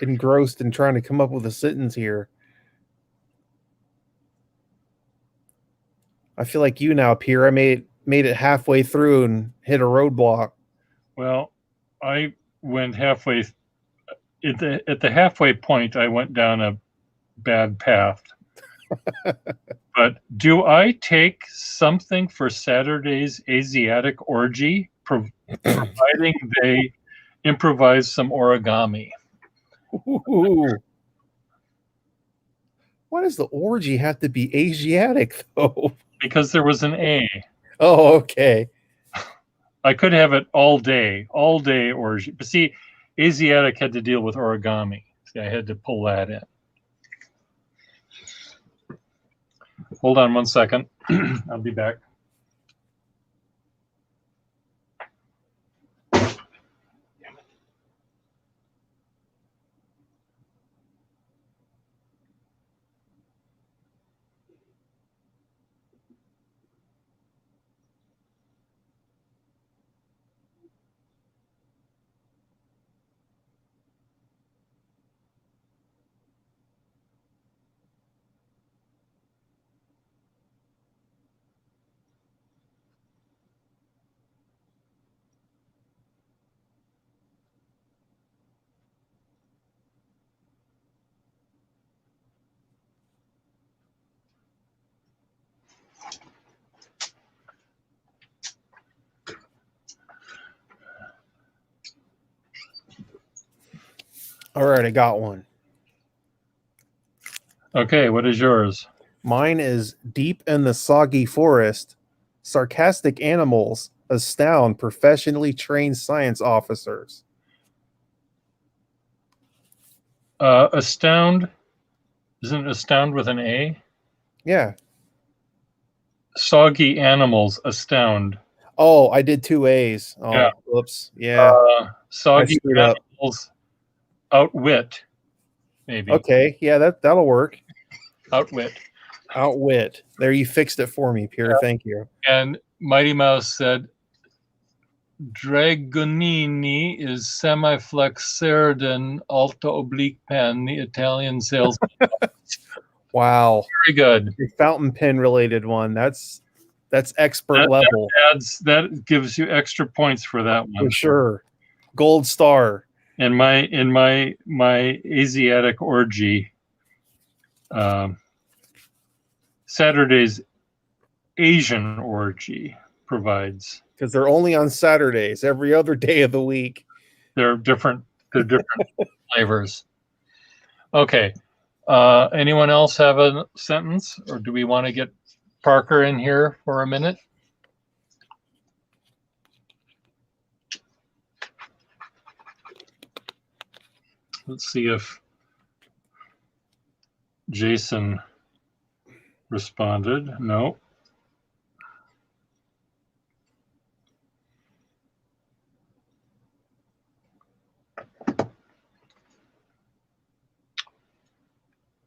Speaker 2: engrossed in trying to come up with a sentence here. I feel like you now, Pierre. I made it halfway through and hit a roadblock.
Speaker 1: Well, I went halfway. At the halfway point, I went down a bad path. But do I take something for Saturday's Asiatic orgy, providing they improvise some origami?
Speaker 2: Ooh. Why does the orgy have to be Asiatic, though?
Speaker 1: Because there was an A.
Speaker 2: Oh, okay.
Speaker 1: I could have it all day orgy. But see, Asiatic had to deal with origami. See, I had to pull that in. Hold on 1 second. I'll be back.
Speaker 2: All right, I got one.
Speaker 1: Okay, what is yours?
Speaker 2: Mine is deep in the soggy forest. Sarcastic animals astound professionally trained science officers.
Speaker 1: Astound. Isn't astound with an A?
Speaker 2: Yeah.
Speaker 1: Soggy animals astound.
Speaker 2: Oh, I did 2 A's. Oh,
Speaker 1: Yeah.
Speaker 2: whoops. Yeah.
Speaker 1: Soggy
Speaker 2: screwed up.
Speaker 1: animals outwit. maybe.
Speaker 2: Okay, yeah, that'll work.
Speaker 1: Outwit.
Speaker 2: Outwit. There, you fixed it for me, Pierre. Thank you.
Speaker 1: And Mighty Mouse said, Dragonini is semiflexerden alto oblique pen, the Italian salesman.
Speaker 2: Wow.
Speaker 1: Very good.
Speaker 2: The fountain pen related one. That's expert level.
Speaker 1: That gives you extra points for that one.
Speaker 2: For sure. Gold star.
Speaker 1: And my Asiatic orgy, Saturday's Asian orgy provides.
Speaker 2: Because they're only on Saturdays, every other day of the week.
Speaker 1: They're different flavors. Okay. Anyone else have a sentence, or do we want to get Parker in here for a minute? Let's see if Jason responded. No.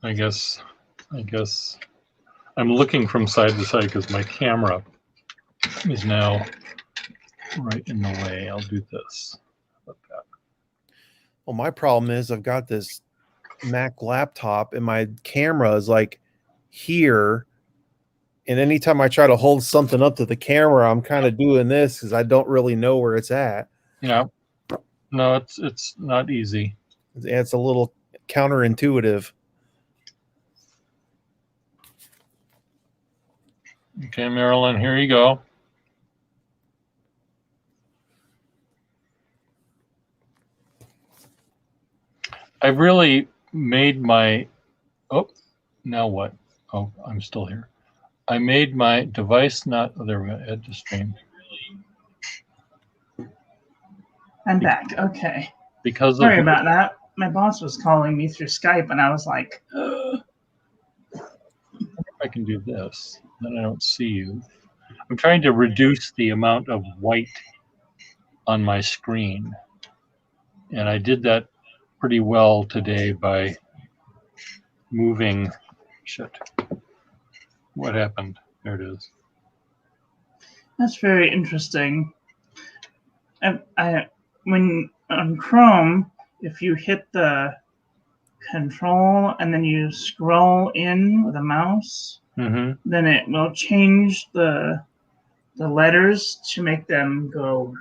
Speaker 1: I guess I'm looking from side to side because my camera is now right in the way. I'll do this. How about that?
Speaker 2: Well, my problem is I've got this Mac laptop and my camera is like here. And anytime I try to hold something up to the camera, I'm kind of doing this because I don't really know where it's at.
Speaker 1: Yeah. No, it's not easy.
Speaker 2: It's a little counterintuitive.
Speaker 1: Okay, Marilyn, here you go. I really made my, oh, now what? Oh, I'm still here. I made my device not, oh, there we go, add to stream.
Speaker 3: I'm back. Okay.
Speaker 1: Because
Speaker 3: Sorry about that. My boss was calling me through Skype, and I was like,
Speaker 1: I can do this, then I don't see you. I'm trying to reduce the amount of white on my screen. And I did that pretty well today by moving, shit. What happened? There it is.
Speaker 3: that's very interesting. When on Chrome, if you hit the control and then you scroll in with a mouse, then it will change the letters to make them go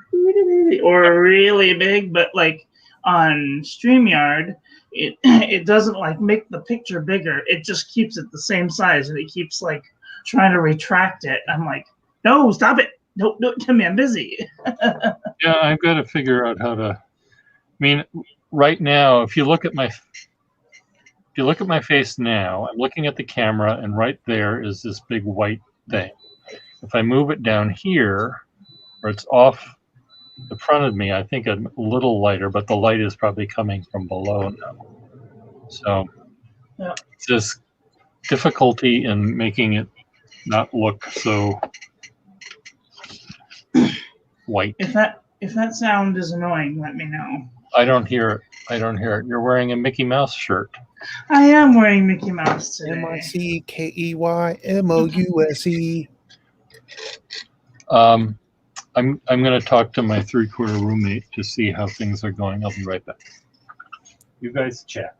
Speaker 3: or really big. But like on StreamYard, it doesn't like make the picture bigger. It just keeps it the same size, and it keeps like trying to retract it. I'm like, no, stop it. Don't do it to me. I'm busy.
Speaker 1: Yeah, I've got to figure out how to. I mean, right now, if you look at my face now, I'm looking at the camera, and right there is this big white thing. If I move it down here, or it's off the front of me, I think I'm a little lighter, but the light is probably coming from below now. So
Speaker 3: Yeah.
Speaker 1: it's this difficulty in making it not look so white.
Speaker 3: If that sound is annoying, let me know.
Speaker 1: I don't hear it. You're wearing a Mickey Mouse shirt.
Speaker 3: I am wearing Mickey Mouse today.
Speaker 2: MICKEYMOUSE.
Speaker 1: I'm going to talk to my 3/4 roommate to see how things are going. I'll be right back. You guys chat.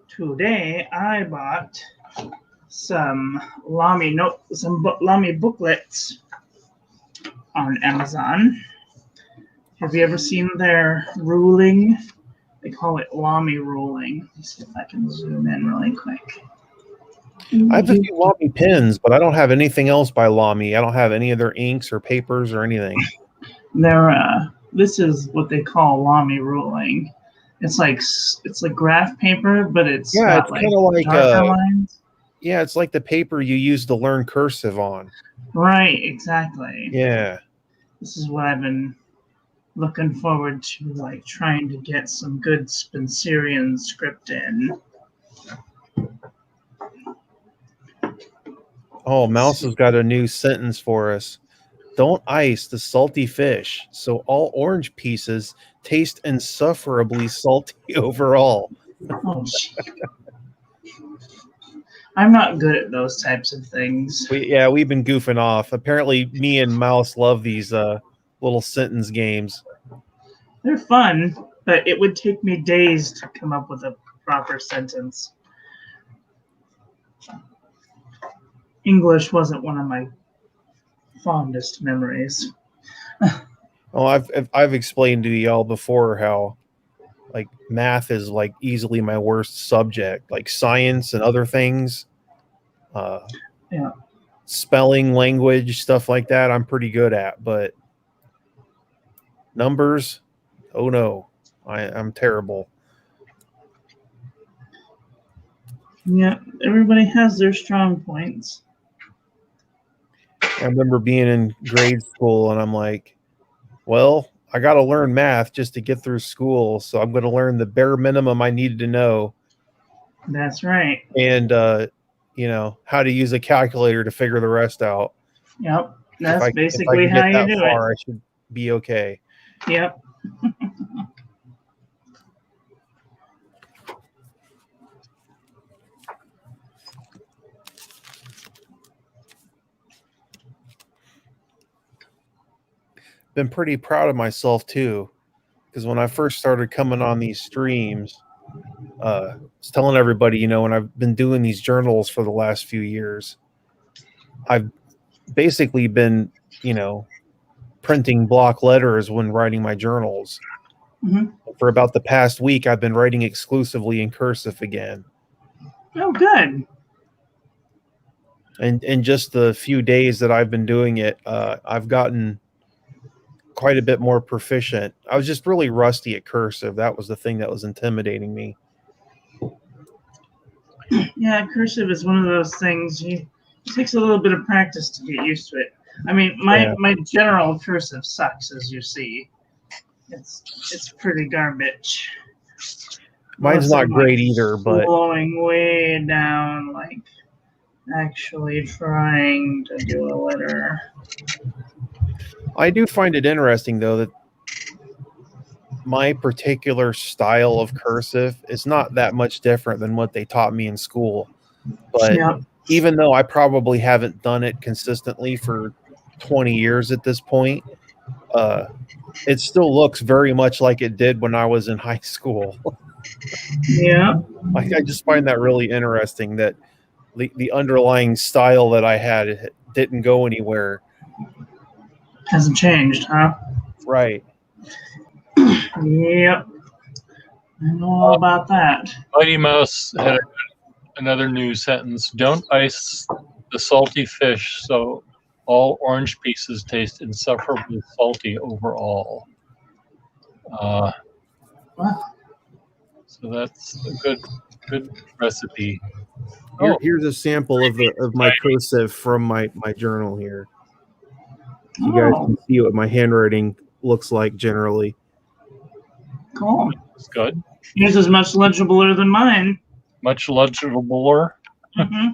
Speaker 3: Today I bought some Lamy booklets on Amazon. Have you ever seen their ruling? They call it Lamy ruling. Let's see if I can zoom in really quick.
Speaker 2: I have a few Lamy pens, but I don't have anything else by Lamy. I don't have any of their inks or papers or anything.
Speaker 3: This is what they call Lamy ruling. It's like graph paper, but it's
Speaker 2: kind of like
Speaker 3: darker lines.
Speaker 2: Yeah, it's like the paper you use to learn cursive on.
Speaker 3: Right, exactly.
Speaker 2: Yeah.
Speaker 3: This is what I've been looking forward to, like trying to get some good Spencerian script in.
Speaker 2: Oh, Mouse has got a new sentence for us. Don't ice the salty fish, so all orange pieces taste insufferably salty overall.
Speaker 3: Oh, gee. I'm not good at those types of things.
Speaker 2: We've been goofing off. Apparently, me and Mouse love these little sentence games.
Speaker 3: They're fun, but it would take me days to come up with a proper sentence. English wasn't one of my fondest memories.
Speaker 2: Well, I've explained to y'all before how like math is like easily my worst subject. Like science and other things,
Speaker 3: Yeah.
Speaker 2: spelling, language, stuff like that, I'm pretty good at. But numbers, oh no, I'm terrible.
Speaker 3: Yeah, everybody has their strong points.
Speaker 2: I remember being in grade school and I'm like, well, I got to learn math just to get through school. So I'm going to learn the bare minimum I needed to know.
Speaker 3: That's right.
Speaker 2: And, how to use a calculator to figure the rest out.
Speaker 3: Yep. That's basically
Speaker 2: if I can
Speaker 3: how
Speaker 2: get that
Speaker 3: you do
Speaker 2: far,
Speaker 3: it.
Speaker 2: I should be okay.
Speaker 3: Yep.
Speaker 2: Been pretty proud of myself too, because when I first started coming on these streams, I was telling everybody, when I've been doing these journals for the last few years, I've basically been, printing block letters when writing my journals.
Speaker 3: Mm-hmm.
Speaker 2: For about the past week, I've been writing exclusively in cursive again.
Speaker 3: Oh, good.
Speaker 2: And in just the few days that I've been doing it, I've gotten quite a bit more proficient. I was just really rusty at cursive. That was the thing that was intimidating me.
Speaker 3: Yeah, cursive is one of those things. It takes a little bit of practice to get used to it. I mean, my general cursive sucks, as you see. It's pretty garbage.
Speaker 2: Mine's not great either, but
Speaker 3: slowing way down, like actually trying to do a letter.
Speaker 2: I do find it interesting, though, that my particular style of cursive is not that much different than what they taught me in school. But even though I probably haven't done it consistently for 20 years at this point, it still looks very much like it did when I was in high school.
Speaker 3: Yeah.
Speaker 2: I just find that really interesting that the underlying style that I had, it didn't go anywhere.
Speaker 3: Hasn't changed, huh?
Speaker 2: Right.
Speaker 3: Yep. I know all about that.
Speaker 1: Mighty Mouse had another new sentence. Don't ice the salty fish so all orange pieces taste insufferably salty overall.
Speaker 3: Wow.
Speaker 1: So that's a good recipe.
Speaker 2: Here's a sample of my cursive from my journal here. You guys can see what my handwriting looks like generally.
Speaker 3: Cool.
Speaker 1: That's good.
Speaker 3: Yours is much legibler than mine.
Speaker 1: Much legibler?
Speaker 3: Mm-hmm.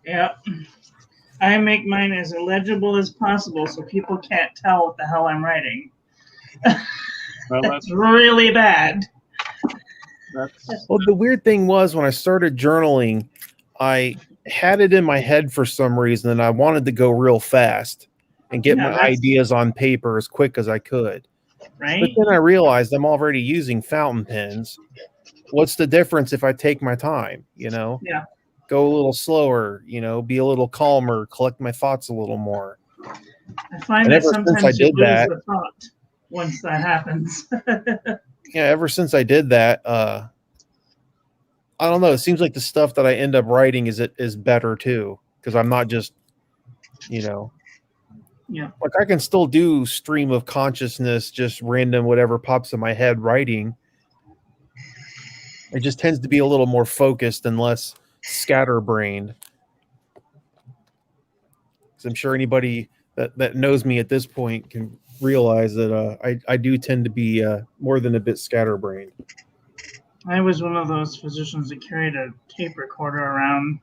Speaker 3: Yep. I make mine as illegible as possible so people can't tell what the hell I'm writing.
Speaker 1: Well,
Speaker 3: that's really bad.
Speaker 2: Well, the weird thing was when I started journaling, I had it in my head for some reason and I wanted to go real fast and get my ideas on paper as quick as I could.
Speaker 3: Right.
Speaker 2: But then I realized I'm already using fountain pens. What's the difference if I take my time,
Speaker 3: Yeah.
Speaker 2: Go a little slower, be a little calmer, collect my thoughts a little more.
Speaker 3: I find that sometimes you lose the thought once that happens.
Speaker 2: Ever since I did that, I don't know. It seems like the stuff that I end up writing is better too, because I'm not just, like I can still do stream of consciousness, just random whatever pops in my head writing. It just tends to be a little more focused and less scatterbrained. So I'm sure anybody that knows me at this point can realize that I do tend to be more than a bit scatterbrained.
Speaker 3: I was one of those physicians that carried a tape recorder around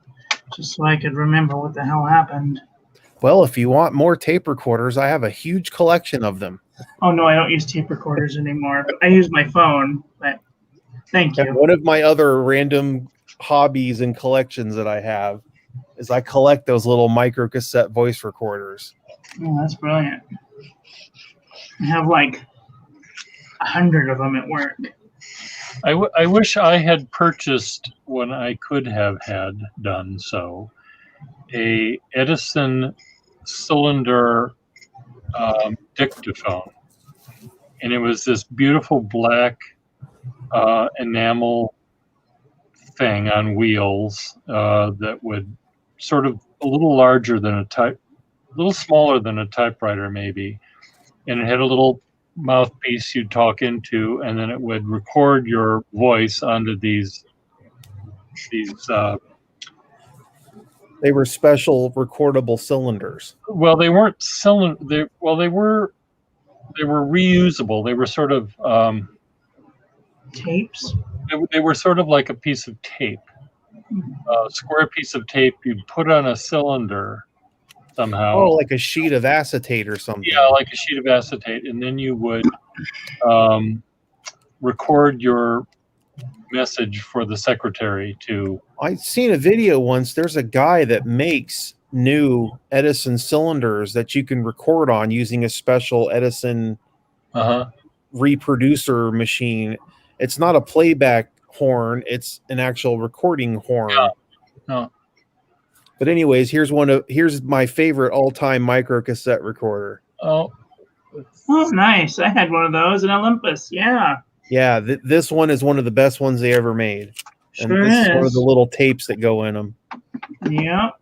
Speaker 3: just so I could remember what the hell happened.
Speaker 2: Well, if you want more tape recorders, I have a huge collection of them.
Speaker 3: Oh, no, I don't use tape recorders anymore. I use my phone, but Thank
Speaker 2: And
Speaker 3: you.
Speaker 2: one of my other random hobbies and collections that I have is I collect those little micro cassette voice recorders.
Speaker 3: Oh, that's brilliant. I have like 100 of them at work.
Speaker 1: I wish I had purchased, when I could have had done so, a Edison cylinder dictaphone. And it was this beautiful black enamel thing on wheels that would sort of a little larger than a little smaller than a typewriter maybe. And it had a little mouthpiece you'd talk into, and then it would record your voice onto these
Speaker 2: They were special recordable cylinders.
Speaker 1: well, they weren't cylinder. They were reusable. They were sort of
Speaker 3: Tapes.
Speaker 1: they were sort of like a piece of tape, a square piece of tape you'd put on a cylinder somehow.
Speaker 2: Oh, like a sheet of acetate or something.
Speaker 1: Yeah, like a sheet of acetate, and then you would record your message for the secretary to.
Speaker 2: I seen a video once. There's a guy that makes new Edison cylinders that you can record on using a special Edison reproducer machine. It's not a playback horn, it's an actual recording horn.
Speaker 1: Yeah.
Speaker 2: But anyways, here's my favorite all-time micro cassette recorder.
Speaker 1: Oh,
Speaker 3: Nice. I had one of those in Olympus. Yeah.
Speaker 2: Yeah, this one is one of the best ones they ever made. And
Speaker 3: Sure
Speaker 2: this is one of
Speaker 3: is.
Speaker 2: the little tapes that go in them.
Speaker 3: Yep.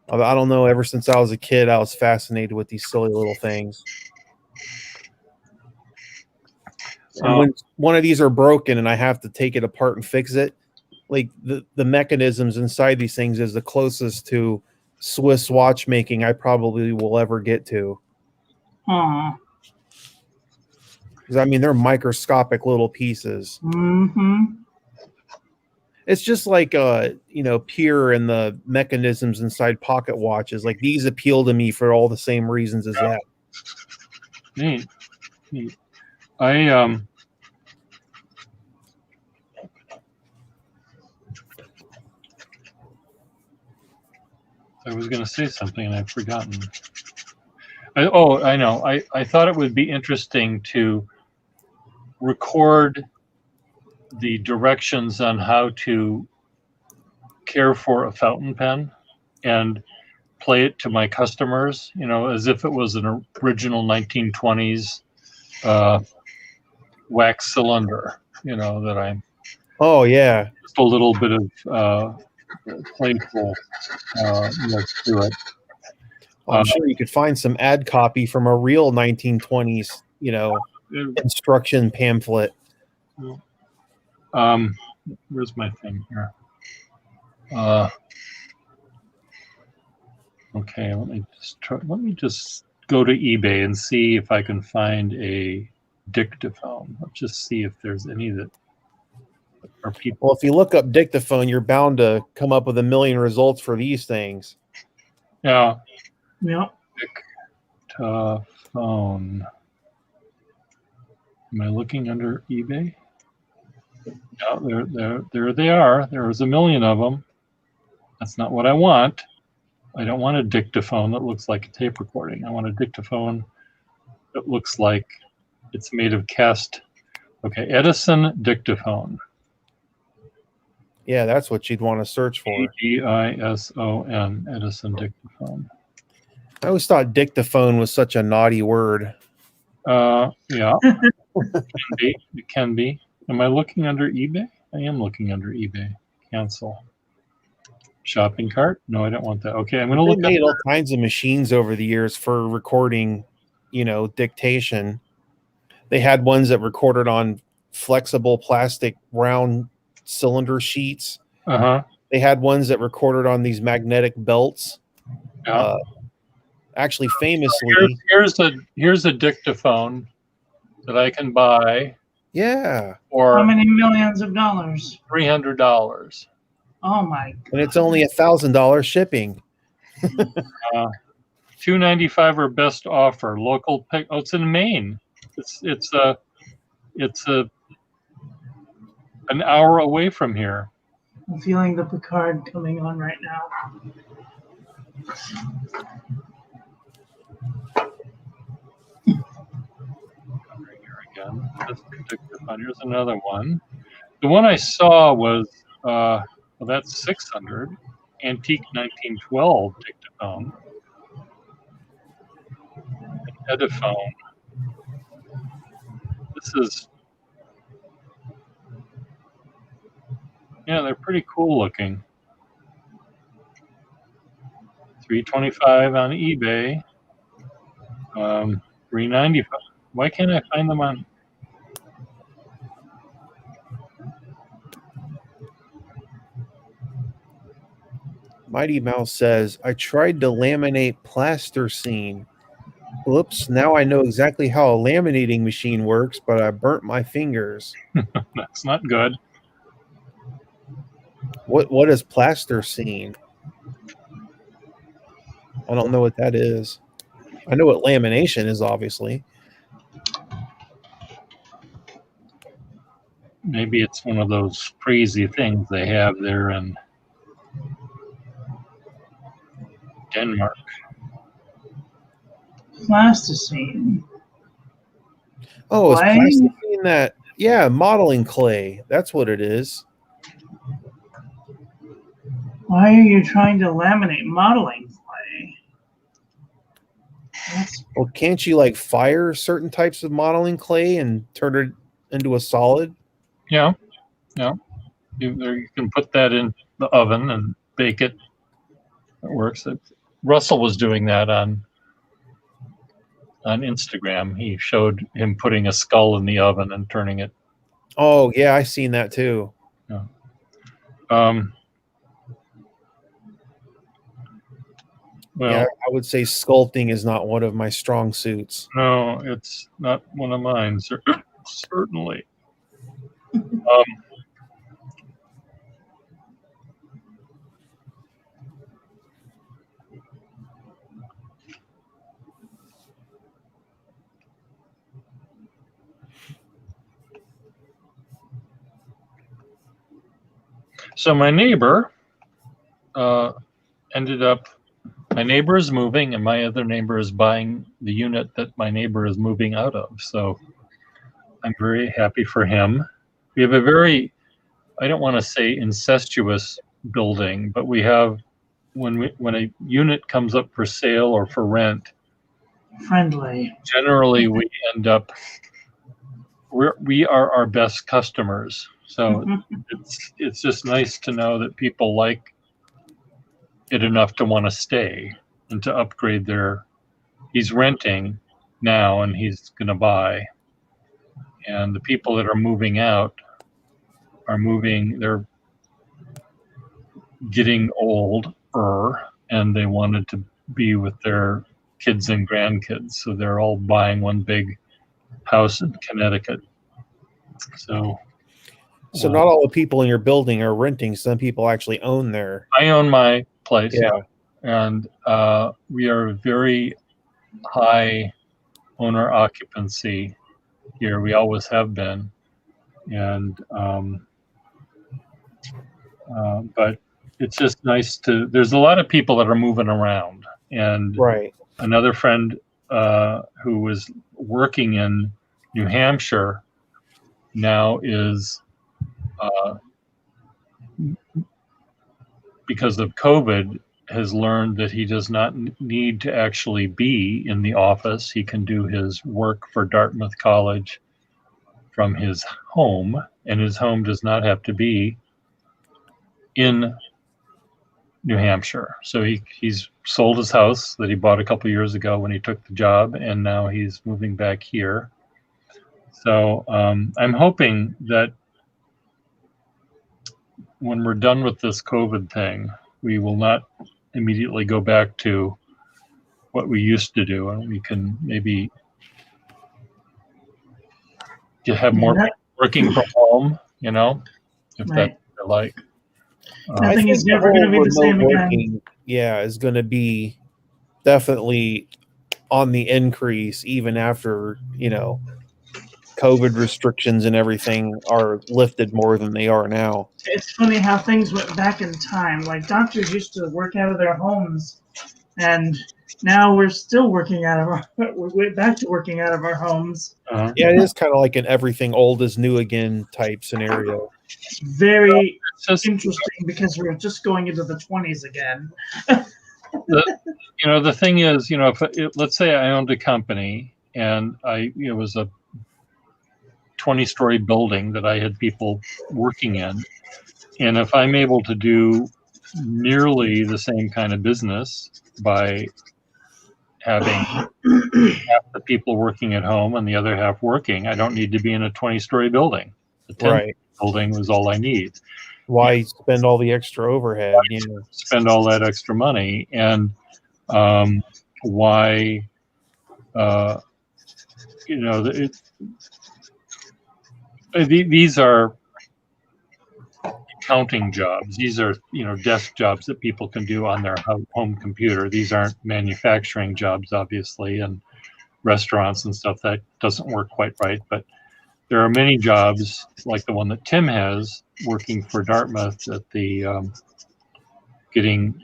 Speaker 2: I don't know, ever since I was a kid, I was fascinated with these silly little things. And when one of these are broken and I have to take it apart and fix it, like the mechanisms inside these things is the closest to Swiss watchmaking I probably will ever get to.
Speaker 3: Aw.
Speaker 2: Because I mean, they're microscopic little pieces.
Speaker 3: Mm-hmm.
Speaker 2: It's just like Pure and the mechanisms inside pocket watches. Like these appeal to me for all the same reasons as that.
Speaker 1: Neat. I was going to say something and I've forgotten. I know. I thought it would be interesting to record the directions on how to care for a fountain pen and play it to my customers, as if it was an original 1920s wax cylinder, that I'm.
Speaker 2: Oh, yeah.
Speaker 1: Just a little bit of playful to it.
Speaker 2: I'm sure you could find some ad copy from a real 1920s, instruction pamphlet.
Speaker 1: Where's my thing here? Okay, let me just go to eBay and see if I can find a dictaphone. Let's just see if there's any that are people.
Speaker 2: Well, if you look up dictaphone, you're bound to come up with a million results for these things.
Speaker 1: Yeah.
Speaker 3: Yep.
Speaker 1: Dictaphone. Am I looking under eBay? Yeah, there they are. There's a million of them. That's not what I want. I don't want a dictaphone that looks like a tape recording. I want a dictaphone that looks like it's made of cast. Okay, Edison dictaphone.
Speaker 2: Yeah, that's what you'd want to search for.
Speaker 1: Edison, Edison dictaphone.
Speaker 2: I always thought dictaphone was such a naughty word.
Speaker 1: Yeah, it can be. Am I looking under eBay? I am looking under eBay. Cancel. Shopping cart? No, I don't want that. Okay, I'm going to look.
Speaker 2: They made all kinds of machines over the years for recording, dictation. They had ones that recorded on flexible plastic round cylinder sheets. They had ones that recorded on these magnetic belts.
Speaker 1: Yeah.
Speaker 2: Actually, famously,
Speaker 1: here's a dictaphone that I can buy.
Speaker 2: Yeah.
Speaker 1: For
Speaker 3: how many millions of dollars?
Speaker 1: $300.
Speaker 3: Oh my God.
Speaker 2: And it's only $1,000 shipping.
Speaker 1: $295 or best offer. Local pick. Oh, it's in Maine. It's a an hour away from here.
Speaker 3: I'm feeling the Picard coming on right now.
Speaker 1: Again, this particular one. Here's another one. The one I saw was, well, that's 600. Antique 1912 dictaphone. An Ediphone. This is, yeah, they're pretty cool looking. $325 on eBay. $395. Why can't I find them on?
Speaker 2: Mighty Mouse says, I tried to laminate plasticine. Whoops, now I know exactly how a laminating machine works, but I burnt my fingers.
Speaker 1: That's not good.
Speaker 2: What is plasticine? I don't know what that is. I know what lamination is, obviously.
Speaker 1: Maybe it's one of those crazy things they have there in Denmark.
Speaker 3: Plasticine.
Speaker 2: Oh,
Speaker 3: Clay?
Speaker 2: is plasticine that? Yeah, modeling clay. That's what it is.
Speaker 3: Why are you trying to laminate modeling clay?
Speaker 2: Well, can't you like fire certain types of modeling clay and turn it into a solid?
Speaker 1: Yeah. You can put that in the oven and bake it. It works. Russell was doing that on Instagram. He showed him putting a skull in the oven and turning it.
Speaker 2: Oh yeah, I seen that too.
Speaker 1: Yeah. Well,
Speaker 2: yeah, I would say sculpting is not one of my strong suits.
Speaker 1: No, it's not one of mine, certainly. So my neighbor my neighbor is moving and my other neighbor is buying the unit that my neighbor is moving out of. So I'm very happy for him. We have a very, I don't want to say incestuous building, but we have, when a unit comes up for sale or for rent,
Speaker 3: friendly.
Speaker 1: Generally we end up, we are our best customers. So it's just nice to know that people like it enough to want to stay and to upgrade he's renting now and he's going to buy. And the people that are moving out are they're getting older and they wanted to be with their kids and grandkids. So they're all buying one big house in Connecticut. So
Speaker 2: not all the people in your building are renting. Some people actually own their.
Speaker 1: I own my place, yeah. And we are very high owner occupancy here. We always have been. And but it's just nice there's a lot of people that are moving around. And another friend who was working in New Hampshire now is because of COVID has learned that he does not need to actually be in the office. He can do his work for Dartmouth College from his home, and his home does not have to be in New Hampshire. So he's sold his house that he bought a couple years ago when he took the job, and now he's moving back here. So I'm hoping that when we're done with this COVID thing, we will not immediately go back to what we used to do, and we can maybe have more working from home, if that's what they like.
Speaker 3: I think it's never going to be the same again.
Speaker 2: Yeah, is going to be definitely on the increase even after, COVID restrictions and everything are lifted more than they are now.
Speaker 3: It's funny how things went back in time. Like doctors used to work out of their homes, and now we're still working out of our. We're back to working out of our homes.
Speaker 2: Yeah, it is kind of like an everything old is new again type scenario.
Speaker 3: It's very interesting because we're just going into the 20s again.
Speaker 1: The thing is, if let's say I owned a company and it was a 20-story building that I had people working in, and if I'm able to do nearly the same kind of business by having half the people working at home and the other half working, I don't need to be in a 20-story building. The 10 building was all I need.
Speaker 2: Why spend all the extra overhead?
Speaker 1: Spend all that extra money, and why? These are accounting jobs. These are desk jobs that people can do on their home computer. These aren't manufacturing jobs, obviously, and restaurants and stuff. That doesn't work quite right. But there are many jobs like the one that Tim has working for Dartmouth at the getting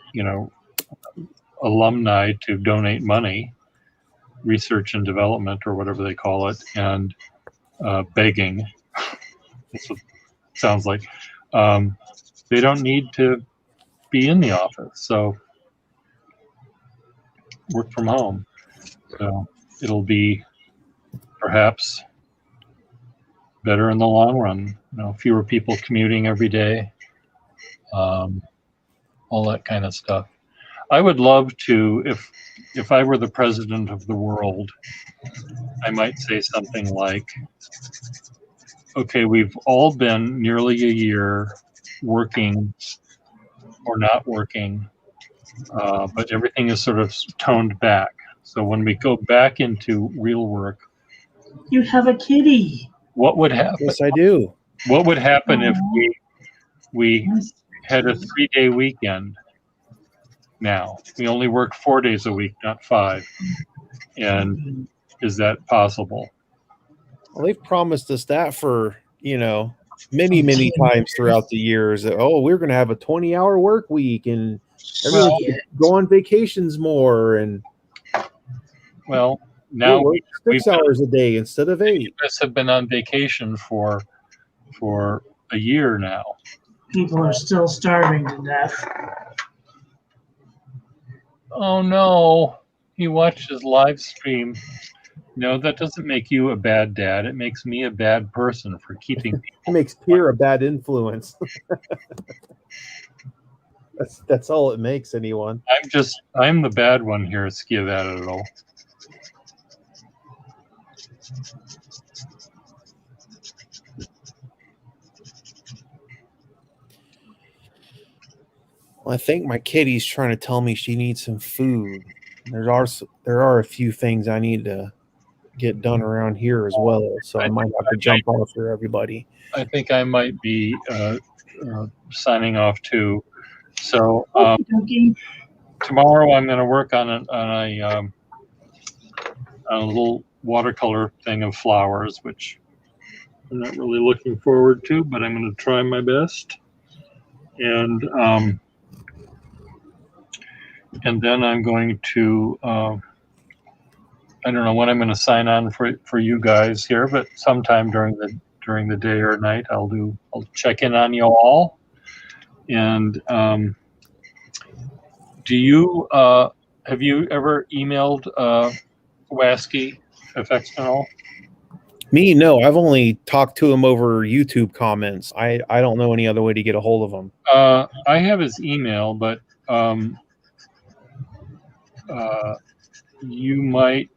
Speaker 1: alumni to donate money, research and development or whatever they call it, and begging. That's what it sounds like. They don't need to be in the office, so work from home. So it'll be perhaps better in the long run. Fewer people commuting every day, all that kind of stuff. I would love to, if I were the president of the world, I might say something like, okay, we've all been nearly a year working or not working, but everything is sort of toned back. So when we go back into real work,
Speaker 3: you have a kitty.
Speaker 1: What would happen?
Speaker 2: Yes, I do.
Speaker 1: What would happen if we had a 3-day weekend? Now we only work 4 days a week, not 5. And is that possible?
Speaker 2: Well, they've promised us that for many times throughout the years. That, we're going to have a 20-hour work week and everyone go on vacations more. And
Speaker 1: now
Speaker 2: work 6 hours a day instead of 8.
Speaker 1: Us have been on vacation for a year now.
Speaker 3: People are still starving to death.
Speaker 1: Oh no, he watched his live stream. No, that doesn't make you a bad dad. It makes me a bad person for keeping people.
Speaker 2: It makes Pierre a bad influence. That's all it makes anyone.
Speaker 1: I'm the bad one here at Ski of It all.
Speaker 2: Well, I think my kitty's trying to tell me she needs some food. There are a few things I need to get done around here as well, so I might have to jump off for everybody.
Speaker 1: I think I might be signing off too. So tomorrow I'm going to work on a little watercolor thing of flowers, which I'm not really looking forward to, but I'm going to try my best. And then I'm going to I don't know when I'm going to sign on for you guys here, but sometime during the day or night I'll check in on you all. And have you ever emailed Wasky FX at all?
Speaker 2: Me, no. I've only talked to him over YouTube comments. I don't know any other way to get a hold of him.
Speaker 1: I have his email, but you might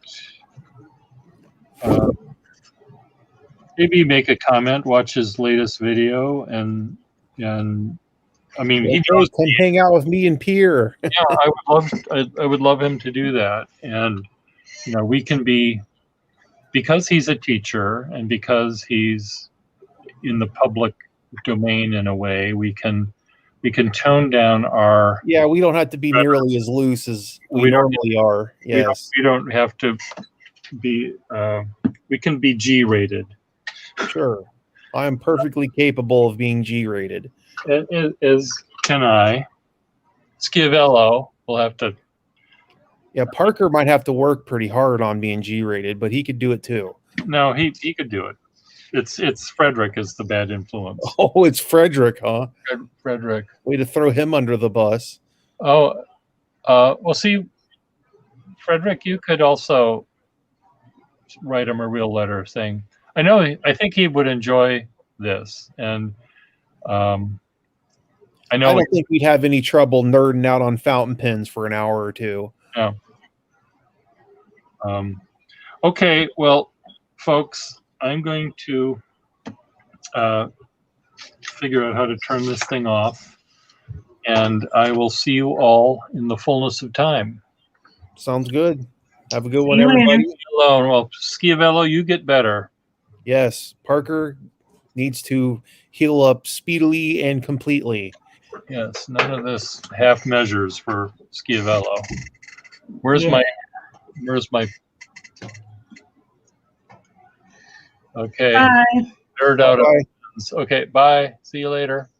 Speaker 1: maybe make a comment, watch his latest video, and I mean, he knows.
Speaker 2: Come hang out with me and Pierre.
Speaker 1: Yeah, I would love him to do that, and we can be, because he's a teacher and because he's in the public domain in a way, we can tone down our.
Speaker 2: Yeah, we don't have to be nearly as loose as we normally are. Yes,
Speaker 1: we don't have to be. We can be G-rated.
Speaker 2: Sure. I am perfectly capable of being G-rated.
Speaker 1: As can I. Schiavello will have to.
Speaker 2: Yeah, Parker might have to work pretty hard on being G-rated, but he could do it too.
Speaker 1: No, he could do it. It's Frederick is the bad influence.
Speaker 2: Oh, it's Frederick, huh?
Speaker 1: Frederick.
Speaker 2: Way to throw him under the bus.
Speaker 1: Oh, well, see, Frederick, you could also write him a real letter saying, I think he would enjoy this. And I know.
Speaker 2: I don't think we'd have any trouble nerding out on fountain pens for an hour or two.
Speaker 1: No. Okay, well, folks, I'm going to figure out how to turn this thing off, and I will see you all in the fullness of time.
Speaker 2: Sounds good. Have a good one, everybody.
Speaker 1: Alone. Well, Schiavello, you get better.
Speaker 2: Yes, Parker needs to heal up speedily and completely.
Speaker 1: Yes, none of this half measures for Schiavello. Where's my okay.
Speaker 3: Bye.
Speaker 1: Nerd out. Okay, bye. See you later.